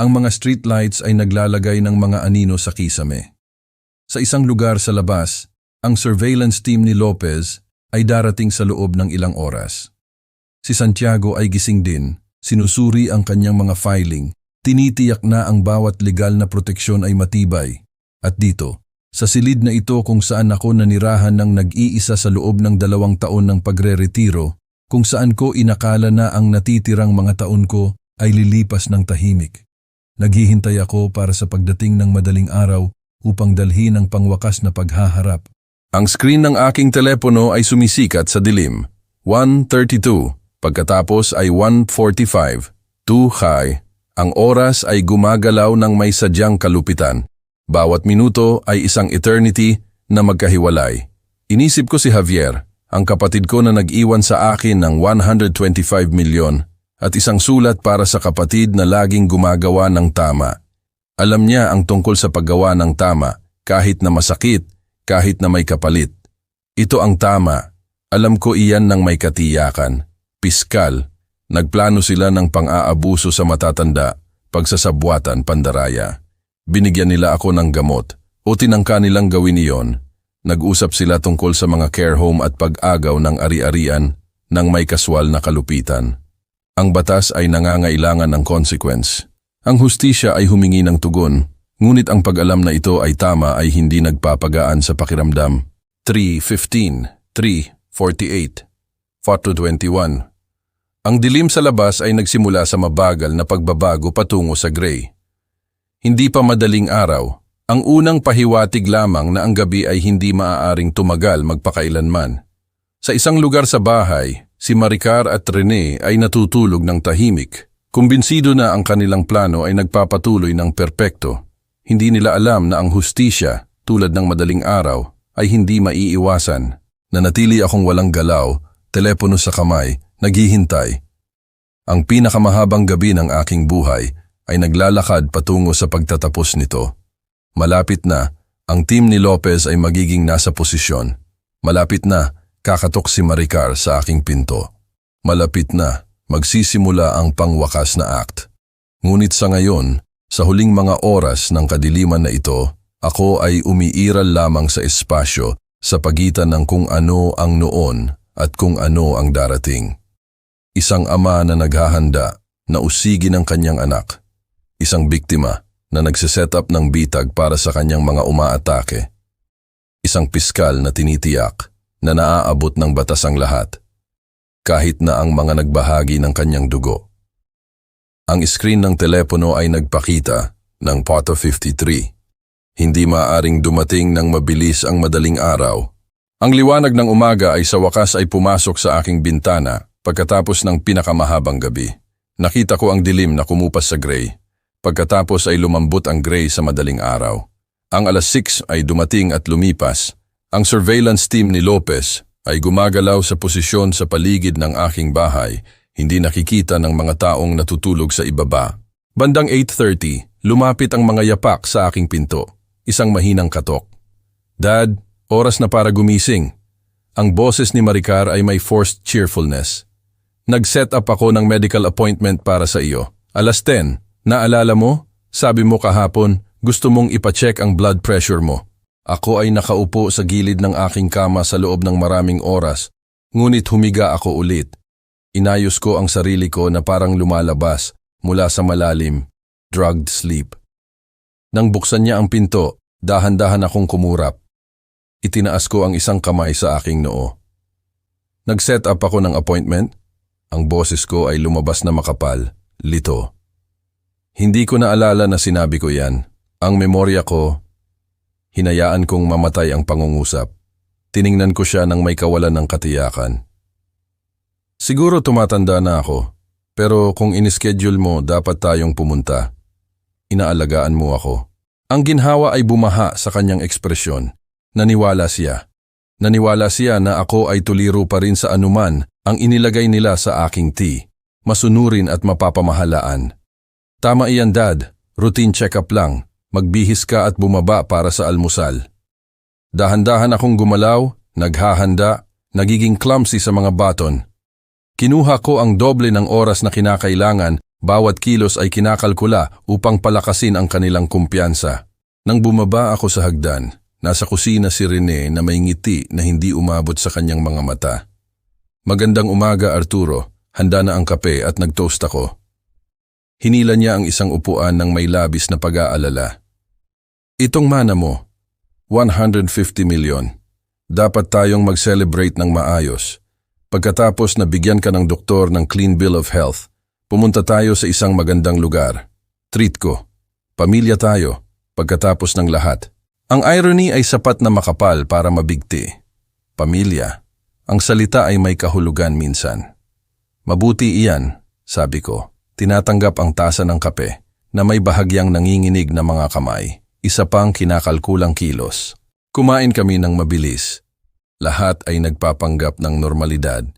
Ang mga streetlights ay naglalagay ng mga anino sa kisame. Sa isang lugar sa labas, ang surveillance team ni Lopez ay darating sa loob ng ilang oras. Si Santiago ay gising din, sinusuri ang kanyang mga filing, tinitiyak na ang bawat legal na proteksyon ay matibay. At dito, sa silid na ito kung saan ako nanirahan ng nag-iisa sa loob ng 2 taon ng pagre-retiro, kung saan ko inakala na ang natitirang mga taon ko ay lilipas ng tahimik. Naghihintay ako para sa pagdating ng madaling araw upang dalhin ang pangwakas na paghaharap. Ang screen ng aking telepono ay sumisikat sa dilim. 1:32, pagkatapos ay 1:45. 2 high. Ang oras ay gumagalaw ng may sadyang kalupitan. Bawat minuto ay isang eternity na magkahiwalay. Inisip ko si Javier, ang kapatid ko na nag-iwan sa akin ng 125 milyon at isang sulat para sa kapatid na laging gumagawa ng tama. Alam niya ang tungkol sa paggawa ng tama, kahit na masakit, kahit na may kapalit. Ito ang tama. Alam ko iyan ng may katiyakan. Piskal. Nagplano sila ng pang-aabuso sa matatanda, pagsasabwatan, pandaraya. Binigyan nila ako ng gamot o tinangka nilang gawin iyon. Nag-usap sila tungkol sa mga care home at pag-agaw ng ari-arian ng may kaswal na kalupitan. Ang batas ay nangangailangan ng consequence. Ang hustisya ay humingi ng tugon, ngunit ang pag-alam na ito ay tama ay hindi nagpapagaan sa pakiramdam. 3:15, 3:48, 4:21. Ang dilim sa labas ay nagsimula sa mabagal na pagbabago patungo sa gray. Hindi pa madaling araw. Ang unang pahiwatig lamang na ang gabi ay hindi maaaring tumagal magpakailanman. Sa isang lugar sa bahay, si Maricar at Rene ay natutulog ng tahimik. Kumbinsido na ang kanilang plano ay nagpapatuloy ng perpekto. Hindi nila alam na ang hustisya, tulad ng madaling araw, ay hindi maiiwasan. Nanatili akong walang galaw, telepono sa kamay, naghihintay. Ang pinakamahabang gabi ng aking buhay ay naglalakad patungo sa pagtatapos nito. Malapit na, ang team ni Lopez ay magiging nasa posisyon. Malapit na, kakatok si Maricar sa aking pinto. Malapit na, magsisimula ang pangwakas na act. Ngunit sa ngayon, sa huling mga oras ng kadiliman na ito, ako ay umiiral lamang sa espasyo sa pagitan ng kung ano ang noon at kung ano ang darating. Isang ama na naghahanda na usigin ang kanyang anak. Isang biktima na nagsiset up ng bitag para sa kanyang mga umaatake. Isang piskal na tinitiyak na naaabot ng batas ang lahat, kahit na ang mga nagbahagi ng kanyang dugo. Ang screen ng telepono ay nagpakita ng Photo 53. Hindi maaaring dumating ng mabilis ang madaling araw. Ang liwanag ng umaga ay sa wakas ay pumasok sa aking bintana pagkatapos ng pinakamahabang gabi. Nakita ko ang dilim na kumupas sa gray. Pagkatapos ay lumambot ang gray sa madaling araw. Ang 6:00 ay dumating at lumipas. Ang surveillance team ni Lopez ay gumagalaw sa posisyon sa paligid ng aking bahay, hindi nakikita ng mga taong natutulog sa ibaba. Bandang 8:30, lumapit ang mga yapak sa aking pinto. Isang mahinang katok. Dad, oras na para gumising. Ang boses ni Maricar ay may forced cheerfulness. Nag-set up ako ng medical appointment para sa iyo. 10:00. Naalala mo? Sabi mo kahapon, gusto mong ipacheck ang blood pressure mo. Ako ay nakaupo sa gilid ng aking kama sa loob ng maraming oras, ngunit humiga ako ulit. Inayos ko ang sarili ko na parang lumalabas mula sa malalim, drugged sleep. Nang buksan niya ang pinto, dahan-dahan akong kumurap. Itinaas ko ang isang kamay sa aking noo. Nag-set up ako ng appointment. Ang boses ko ay lumabas na makapal, lito. Hindi ko naalala na sinabi ko yan. Ang memorya ko, hinayaan kong mamatay ang pangungusap. Tiningnan ko siya nang may kawalan ng katiyakan. Siguro tumatanda na ako, pero kung inischedule mo dapat tayong pumunta. Inaalagaan mo ako. Ang ginhawa ay bumaha sa kanyang ekspresyon. Naniwala siya. Naniwala siya na ako ay tuliro pa rin sa anuman ang inilagay nila sa aking tea. masunurin at mapapamahalaan. Tama iyan, Dad. Routine check-up lang. Magbihis ka at bumaba para sa almusal. Dahan-dahan akong gumalaw, naghahanda, nagiging clumsy sa mga baton. Kinuha ko ang doble ng oras na kinakailangan, bawat kilos ay kinakalkula upang palakasin ang kanilang kumpiyansa. Nang bumaba ako sa hagdan, nasa kusina si Rene na may ngiti na hindi umabot sa kanyang mga mata. Magandang umaga, Arturo. Handa na ang kape at nagtoast ako. Hinila niya ang isang upuan ng may labis na pag-aalala. Itong mana mo, 150 milyon. Dapat tayong mag-celebrate ng maayos. Pagkatapos na bigyan ka ng doktor ng clean bill of health, pumunta tayo sa isang magandang lugar. Treat ko. Pamilya tayo, pagkatapos ng lahat. Ang irony ay sapat na makapal para mabigti. Pamilya. Ang salita ay may kahulugan minsan. Mabuti iyan, sabi ko. Tinatanggap ang tasa ng kape na may bahagyang nanginginig na mga kamay. Isa pang kinakalkulang kilos. Kumain kami ng mabilis. Lahat ay nagpapanggap ng normalidad.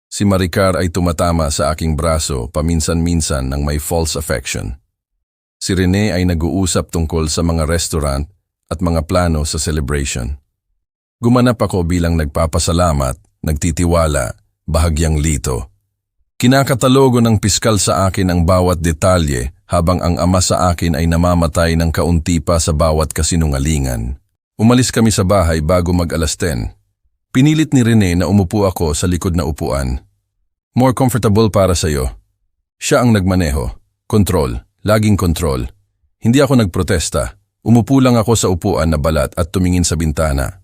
Si Maricar ay tumatama sa aking braso paminsan-minsan ng may false affection. Si Rene ay nag-uusap tungkol sa mga restaurant at mga plano sa celebration. Gumanap ako bilang nagpapasalamat, nagtitiwala, bahagyang lito. Kinakatalogo ng piskal sa akin ang bawat detalye habang ang ama sa akin ay namamatay ng kaunti pa sa bawat kasinungalingan. Umalis kami sa bahay bago mag-alas 10. Pinilit ni Rene na umupo ako sa likod na upuan. More comfortable para sa'yo. Siya ang nagmaneho. Kontrol. Laging kontrol. Hindi ako nagprotesta. Umupo lang ako sa upuan na balat at tumingin sa bintana.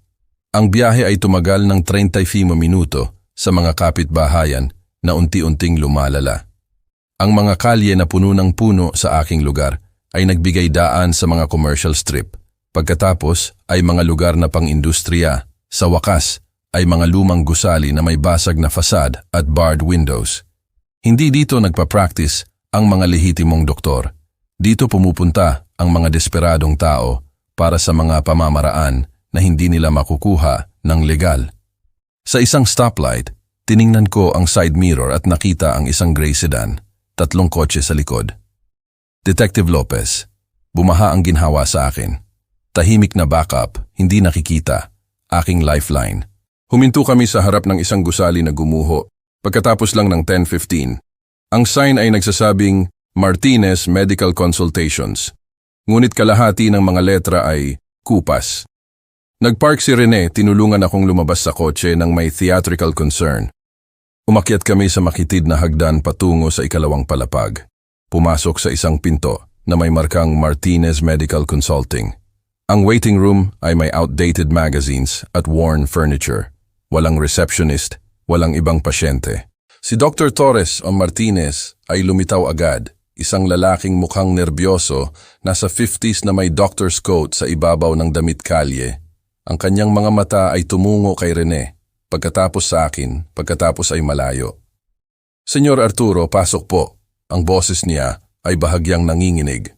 Ang biyahe ay tumagal ng 35 minuto sa mga kapitbahayan na unti-unting lumalala. Ang mga kalye na puno ng puno sa aking lugar ay nagbigay daan sa mga commercial strip. Pagkatapos ay mga lugar na pang-industriya. Sa wakas ay mga lumang gusali na may basag na fasad at barred windows. Hindi dito nagpa-practice ang mga lehitimong doktor. Dito pumupunta ang mga desperadong tao para sa mga pamamaraan na hindi nila makukuha ng legal. Sa isang stoplight, tiningnan ko ang side mirror at nakita ang isang gray sedan, 3 kotse sa likod. Detective Lopez, bumaha ang ginhawa sa akin. Tahimik na backup, hindi nakikita, aking lifeline. Huminto kami sa harap ng isang gusali na gumuho, pagkatapos lang ng 10:15. Ang sign ay nagsasabing Martinez Medical Consultations. Ngunit kalahati ng mga letra ay kupas. Nagpark si Rene, tinulungan akong lumabas sa kotse ng may theatrical concern. Umakyat kami sa makitid na hagdan patungo sa ikalawang palapag. Pumasok sa isang pinto na may markang Martinez Medical Consulting. Ang waiting room ay may outdated magazines at worn furniture. Walang receptionist, walang ibang pasyente. Si Dr. Torres o Martinez ay lumitaw agad, isang lalaking mukhang nerbyoso, nasa 50s na may doctor's coat sa ibabaw ng damit kalye. Ang kanyang mga mata ay tumungo kay Rene, pagkatapos sa akin, pagkatapos ay malayo. Senyor Arturo, pasok po. Ang boses niya ay bahagyang nanginginig.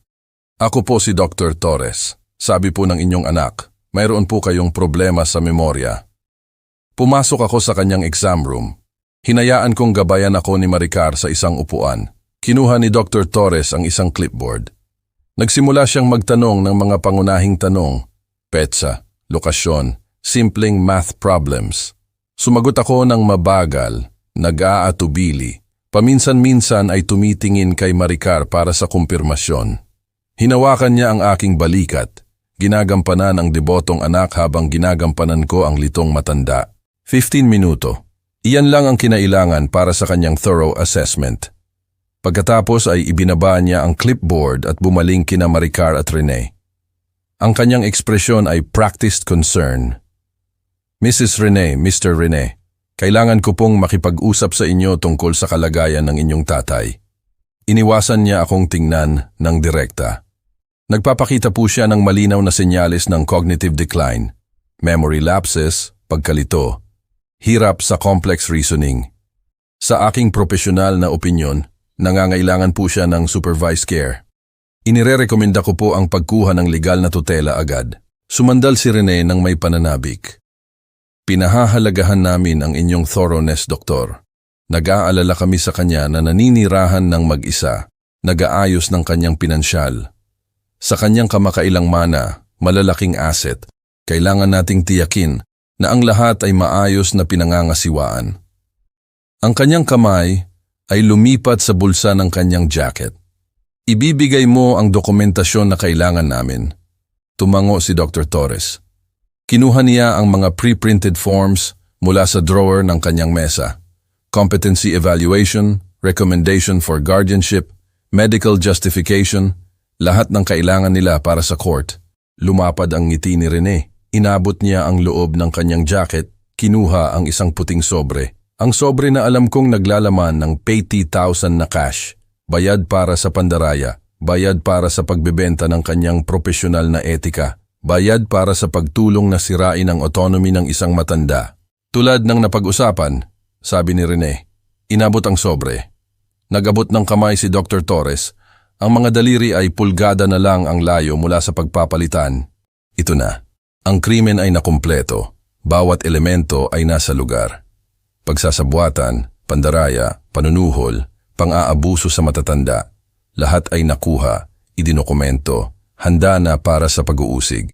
Ako po si Dr. Torres. Sabi po ng inyong anak, mayroon po kayong problema sa memorya. Pumasok ako sa kanyang exam room. Hinayaan kong gabayan ako ni Maricar sa isang upuan. Kinuha ni Dr. Torres ang isang clipboard. Nagsimula siyang magtanong ng mga pangunahing tanong. Petsa, lokasyon, simpleng math problems. Sumagot ako ng mabagal, nag-aatubili. Paminsan-minsan ay tumitingin kay Maricar para sa kumpirmasyon. Hinawakan niya ang aking balikat. Ginagampanan ang debotong anak habang ginagampanan ko ang litong matanda. 15 minuto. Iyan lang ang kinailangan para sa kanyang thorough assessment. Pagkatapos ay ibinaba niya ang clipboard at bumaling kina Maricar at Rene. Ang kanyang ekspresyon ay practiced concern. Mrs. Rene, Mr. Rene, kailangan ko pong makipag-usap sa inyo tungkol sa kalagayan ng inyong tatay. Iniwasan niya akong tingnan ng direkta. Nagpapakita po siya ng malinaw na senyales ng cognitive decline, memory lapses, pagkalito, hirap sa complex reasoning. Sa aking profesional na opinyon, nangangailangan po siya ng supervised care. Inirerekomenda ko po ang pagkuha ng legal na tutela agad. Sumandal si Rene ng may pananabik. Pinahahalagahan namin ang inyong thoroughness, doktor. Nag-aalala kami sa kanya na naninirahan ng mag-isa, nag-aayos ng kanyang pinansyal. Sa kanyang kamakailang mana, malalaking asset, kailangan nating tiyakin na ang lahat ay maayos na pinangangasiwaan. Ang kanyang kamay ay lumipat sa bulsa ng kanyang jacket. Ibibigay mo ang dokumentasyon na kailangan namin. Tumango si Dr. Torres. Kinuha niya ang mga pre-printed forms mula sa drawer ng kanyang mesa. Competency evaluation, recommendation for guardianship, medical justification, lahat ng kailangan nila para sa court. Lumapad ang ngiti ni Rene. Inabot niya ang loob ng kanyang jacket, kinuha ang isang puting sobre. Ang sobre na alam kong naglalaman ng 80,000 na cash. Bayad para sa pandaraya, bayad para sa pagbebenta ng kanyang profesional na etika, bayad para sa pagtulong na sirain ang autonomy ng isang matanda. Tulad ng napag-usapan, sabi ni Rene, inabot ang sobre. Nag-abot ng kamay si Dr. Torres. Ang mga daliri ay pulgada na lang ang layo mula sa pagpapalitan. Ito na. Ang krimen ay nakumpleto. Bawat elemento ay nasa lugar. Pagsasabuatan, pandaraya, panunuhol, pang-aabuso sa matatanda. Lahat ay nakuha, idinokumento, handa na para sa pag-uusig.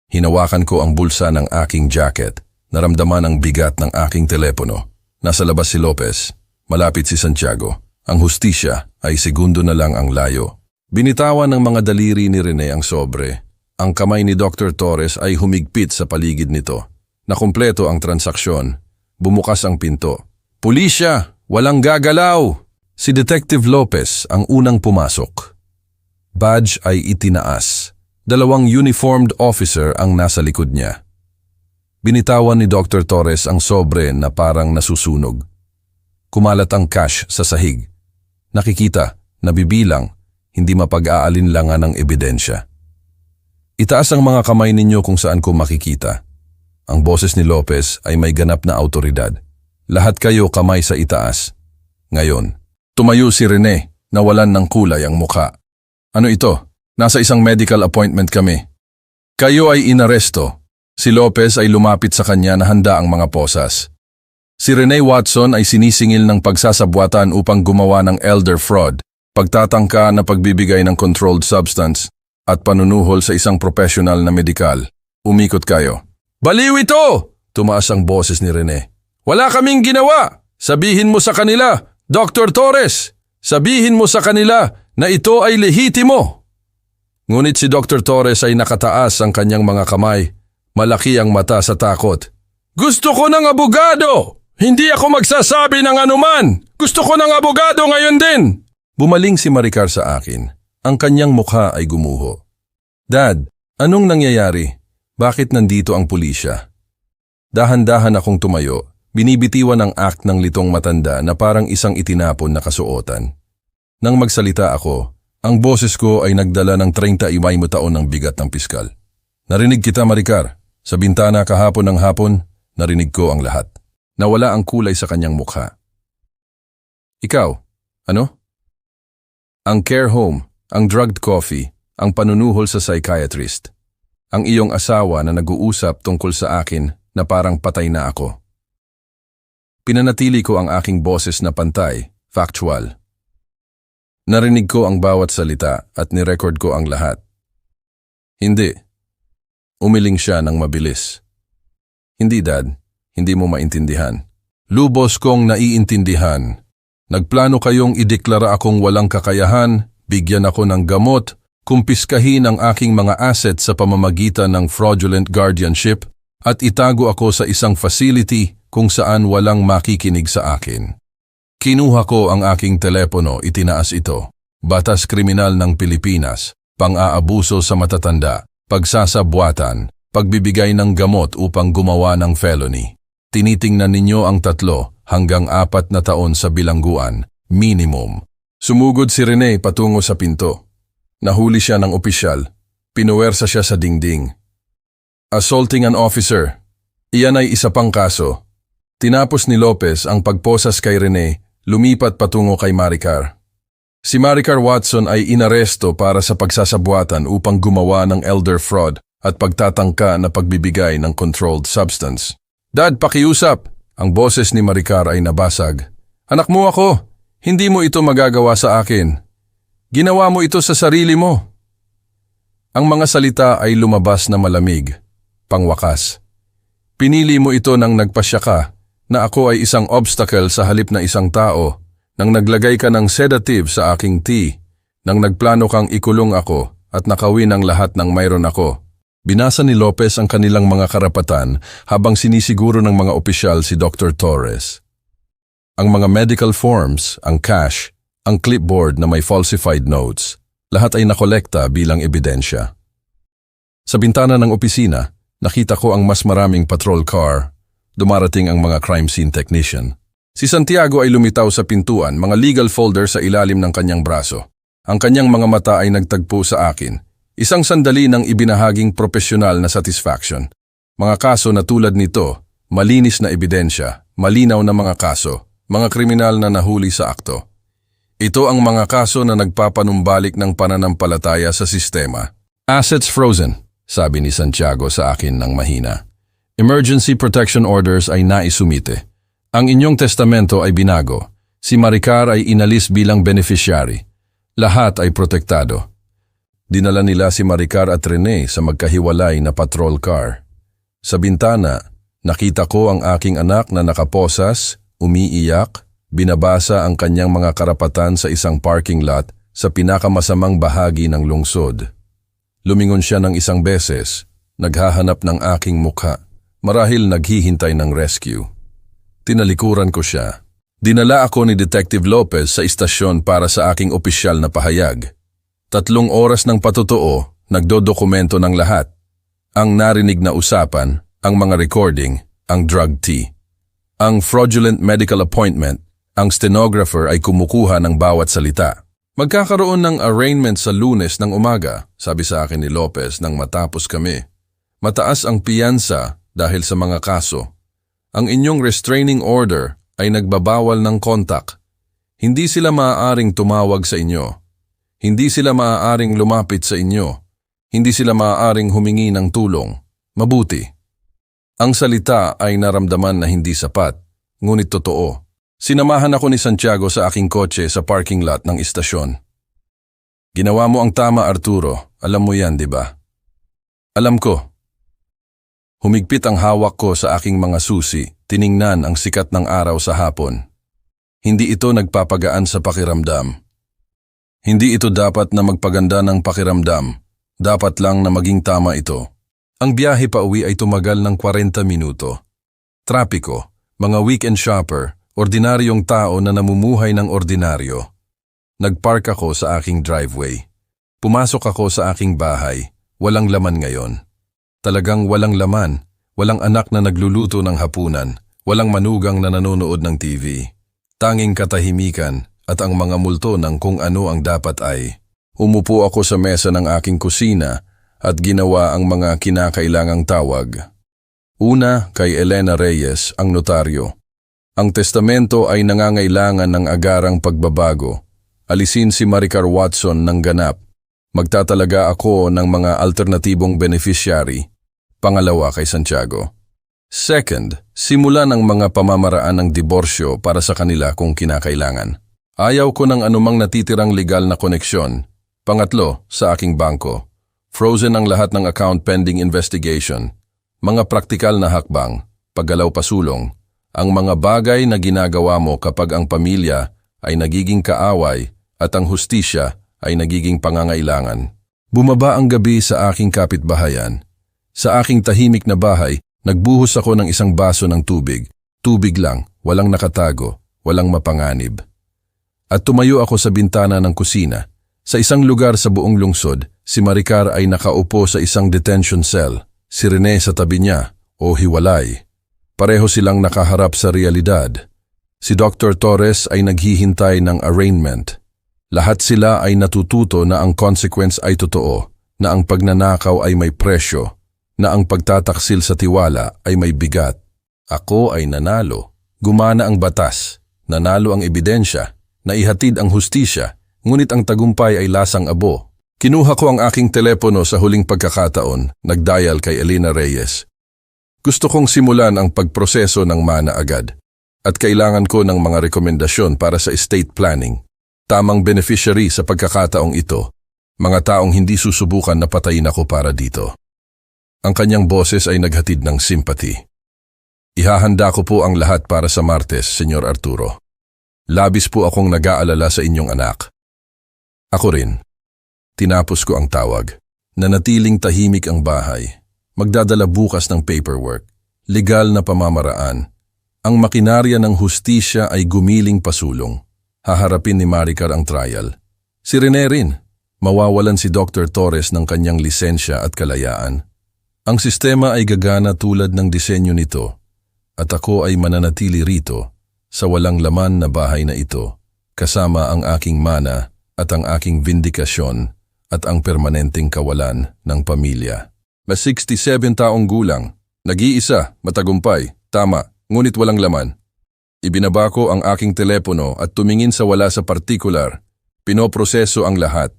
Hinawakan ko ang bulsa ng aking jacket. Naramdaman ang bigat ng aking telepono. Nasa labas si Lopez, malapit si Santiago. Ang hustisya ay segundo na lang ang layo. Binitawan ng mga daliri ni Rene ang sobre. Ang kamay ni Dr. Torres ay humigpit sa paligid nito. Nakumpleto ang transaksyon. Bumukas ang pinto. Pulisya! Walang gagalaw! Si Detective Lopez ang unang pumasok. Badge ay itinaas. 2 uniformed officer ang nasa likod niya. Binitawan ni Dr. Torres ang sobre na parang nasusunog. Kumalat ang cash sa sahig. Nakikita, nabibilang, hindi mapag-aalinlangan ng ebidensya. Itaas ang mga kamay ninyo kung saan ko makikita. Ang boses ni Lopez ay may ganap na autoridad. Lahat kayo kamay sa itaas. Ngayon, tumayo si Rene, nawalan ng kulay ang mukha. Ano ito? Nasa isang medical appointment kami. Kayo ay inaresto. Si Lopez ay lumapit sa kanya na handa ang mga posas. Si Rene Watson ay sinisingil ng pagsasabwatan upang gumawa ng elder fraud, pagtatangka na pagbibigay ng controlled substance, at panunuhol sa isang professional na medikal. Umikot kayo. Baliw ito! Tumaas ang boses ni Rene. Wala kaming ginawa! Sabihin mo sa kanila, Dr. Torres! Sabihin mo sa kanila na ito ay lehitimo! Ngunit si Dr. Torres ay nakataas ang kanyang mga kamay. Malaki ang mata sa takot. Gusto ko ng abogado! Hindi ako magsasabi ng anuman! Gusto ko ng abogado ngayon din! Bumaling si Maricar sa akin. Ang kanyang mukha ay gumuho. Dad, anong nangyayari? Bakit nandito ang pulisya? Dahan-dahan akong tumayo. Binibitiwan ang act ng litong matanda na parang isang itinapon na kasuotan. Nang magsalita ako, ang boses ko ay nagdala ng 35 taon ng bigat ng piskal. Narinig kita, Maricar. Sa bintana kahapon ng hapon, narinig ko ang lahat. Nawala ang kulay sa kanyang mukha. Ikaw, ano? Ang care home, ang drugged coffee, ang panunuhol sa psychiatrist. Ang iyong asawa na nag-uusap tungkol sa akin na parang patay na ako. Pinanatili ko ang aking boses na pantay, factual. Narinig ko ang bawat salita at nirecord ko ang lahat. Hindi. Umiling siya ng mabilis. Hindi, Dad. Hindi mo maintindihan. Lubos kong naiintindihan. Nagplano kayong ideklara akong walang kakayahan, bigyan ako ng gamot, kumpiskahin ang aking mga asset sa pamamagitan ng fraudulent guardianship, at itago ako sa isang facility kung saan walang makikinig sa akin. Kinuha ko ang aking telepono, itinaas ito. Batas kriminal ng Pilipinas, pang-aabuso sa matatanda, pagsasabwatan, pagbibigay ng gamot upang gumawa ng felony. Tinitingnan ninyo ang 3 hanggang 4 na taon sa bilangguan, minimum. Sumugod si Rene patungo sa pinto. Nahuli siya ng opisyal. Pinuwersa siya sa dingding. Assaulting an officer. Iyan ay isa pang kaso. Tinapos ni Lopez ang pagposas kay Rene, lumipat patungo kay Maricar. Si Maricar Watson ay inaresto para sa pagsasabwatan upang gumawa ng elder fraud at pagtatangka na pagbibigay ng controlled substance. Dad, pakiusap! Ang boses ni Maricar ay nabasag. Anak mo ako, hindi mo ito magagawa sa akin. Ginawa mo ito sa sarili mo. Ang mga salita ay lumabas na malamig, pangwakas. Pinili mo ito nang nagpasya ka na ako ay isang obstacle sa halip na isang tao, nang naglagay ka ng sedative sa aking tea, nang nagplano kang ikulong ako at nakawin ang lahat ng mayroon ako. Binasa ni Lopez ang kanilang mga karapatan habang sinisiguro ng mga opisyal si Dr. Torres. Ang mga medical forms, ang cash, ang clipboard na may falsified notes, lahat ay nakolekta bilang ebidensya. Sa bintana ng opisina, nakita ko ang mas maraming patrol car. Dumarating ang mga crime scene technician. Si Santiago ay lumitaw sa pintuan, mga legal folder sa ilalim ng kanyang braso. Ang kanyang mga mata ay nagtagpo sa akin. Isang sandali ng ibinahaging profesional na satisfaction. Mga kaso na tulad nito, malinis na ebidensya, malinaw na mga kaso, mga kriminal na nahuli sa akto. Ito ang mga kaso na nagpapanumbalik ng pananampalataya sa sistema. Assets frozen, sabi ni Santiago sa akin ng mahina. Emergency protection orders ay naisumite. Ang inyong testamento ay binago. Si Maricar ay inalis bilang beneficiary. Lahat ay protektado. Dinala nila si Maricar at Rene sa magkahiwalay na patrol car. Sa bintana, nakita ko ang aking anak na nakaposas, umiiyak, binabasa ang kanyang mga karapatan sa isang parking lot sa pinakamasamang bahagi ng lungsod. Lumingon siya ng isang beses, naghahanap ng aking mukha, marahil naghihintay ng rescue. Tinalikuran ko siya. Dinala ako ni Detective Lopez sa istasyon para sa aking opisyal na pahayag. 3 oras ng patotoo, nagdodokumento ng lahat. Ang narinig na usapan, ang mga recording, ang drug tea. Ang fraudulent medical appointment, ang stenographer ay kumukuha ng bawat salita. Magkakaroon ng arraignment sa Lunes ng umaga, sabi sa akin ni Lopez nang matapos kami. Mataas ang piyansa dahil sa mga kaso. Ang inyong restraining order ay nagbabawal ng kontak. Hindi sila maaaring tumawag sa inyo. Hindi sila maaaring lumapit sa inyo. Hindi sila maaaring humingi ng tulong. Mabuti. Ang salita ay naramdaman na hindi sapat, ngunit totoo. Sinamahan ako ni Santiago sa aking kotse sa parking lot ng istasyon. Ginawa mo ang tama, Arturo. Alam mo yan, di ba? Alam ko. Humigpit ang hawak ko sa aking mga susi, tiningnan ang sikat ng araw sa hapon. Hindi ito nagpapagaan sa pakiramdam. Hindi ito dapat na magpaganda ng pakiramdam. Dapat lang na maging tama ito. Ang biyahe pa uwi ay tumagal ng 40 minuto. Trapiko, mga weekend shopper, ordinaryong tao na namumuhay ng ordinaryo. Nagpark ako sa aking driveway. Pumasok ako sa aking bahay. Walang laman ngayon. Talagang walang laman. Walang anak na nagluluto ng hapunan. Walang manugang na nanonood ng TV. Tanging katahimikan at ang mga multo ng kung ano ang dapat ay. Umupo ako sa mesa ng aking kusina at ginawa ang mga kinakailangang tawag. Una, kay Elena Reyes, ang notaryo. Ang testamento ay nangangailangan ng agarang pagbabago. Alisin si Maricar Watson ng ganap. Magtatalaga ako ng mga alternatibong beneficiary. Pangalawa, kay Santiago. Second, simulan ang mga pamamaraan ng diborsyo para sa kanila kung kinakailangan. Ayaw ko ng anumang natitirang legal na koneksyon. Pangatlo, sa aking bangko. Frozen ang lahat ng account pending investigation. Mga praktikal na hakbang, paggalaw pasulong, ang mga bagay na ginagawa mo kapag ang pamilya ay nagiging kaaway at ang hustisya ay nagiging pangangailangan. Bumaba ang gabi sa aking kapitbahayan. Sa aking tahimik na bahay, nagbuhos ako ng isang baso ng tubig. Tubig lang, walang nakatago, walang mapanganib. At tumayo ako sa bintana ng kusina. Sa isang lugar sa buong lungsod, si Maricar ay nakaupo sa isang detention cell. Si Rene sa tabi niya, o hiwalay. Pareho silang nakaharap sa realidad. Si Dr. Torres ay naghihintay ng arraignment. Lahat sila ay natututo na ang consequence ay totoo, na ang pagnanakaw ay may presyo, na ang pagtataksil sa tiwala ay may bigat. Ako ay nanalo. Gumana ang batas. Nanalo ang ebidensya. Naihatid ang hustisya. Ngunit ang tagumpay ay lasang abo. Kinuha ko ang aking telepono sa huling pagkakataon. Nagdial kay Elena Reyes. Gusto kong simulan ang pagproseso ng mana agad. At kailangan ko ng mga rekomendasyon para sa estate planning. Tamang beneficiary sa pagkakataong ito. Mga taong hindi susubukan na patayin ako para dito. Ang kanyang boses ay naghatid ng sympathy. Ihahanda ko po ang lahat para sa Martes, Senyor Arturo. Labis po akong nag-aalala sa inyong anak. Ako rin. Tinapos ko ang tawag. Nanatiling tahimik ang bahay. Magdadala bukas ng paperwork. Legal na pamamaraan. Ang makinarya ng hustisya ay gumiling pasulong. Haharapin ni Maricar ang trial. Si Rene rin. Mawawalan si Dr. Torres ng kanyang lisensya at kalayaan. Ang sistema ay gagana tulad ng disenyo nito. At ako ay mananatili rito sa walang laman na bahay na ito, kasama ang aking mana at ang aking vindikasyon at ang permanenteng kawalan ng pamilya. Mas 67 taong gulang, nag-iisa, matagumpay, tama, ngunit walang laman. Ibinaba ko ang aking telepono at tumingin sa wala sa partikular. Pinoproseso ang lahat.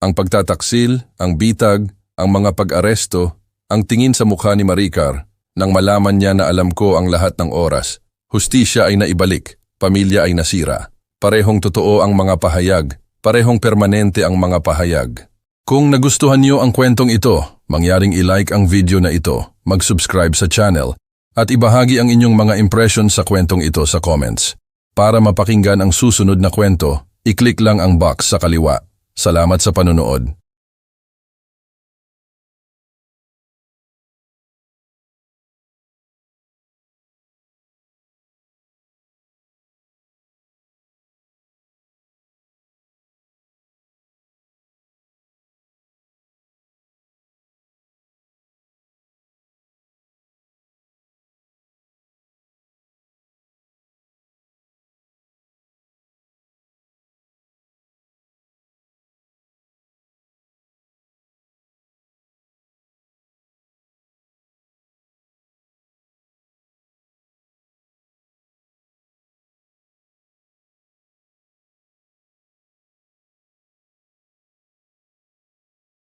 Ang pagtataksil, ang bitag, ang mga pag-aresto, ang tingin sa mukha ni Maricar. Nang malaman niya na alam ko ang lahat ng oras, hustisya ay naibalik, pamilya ay nasira. Parehong totoo ang mga pahayag, parehong permanente ang mga pahayag. Kung nagustuhan niyo ang kwentong ito, mangyaring i-like ang video na ito, mag-subscribe sa channel, at ibahagi ang inyong mga impressions sa kwentong ito sa comments. Para mapakinggan ang susunod na kwento, i-click lang ang box sa kaliwa. Salamat sa panonood.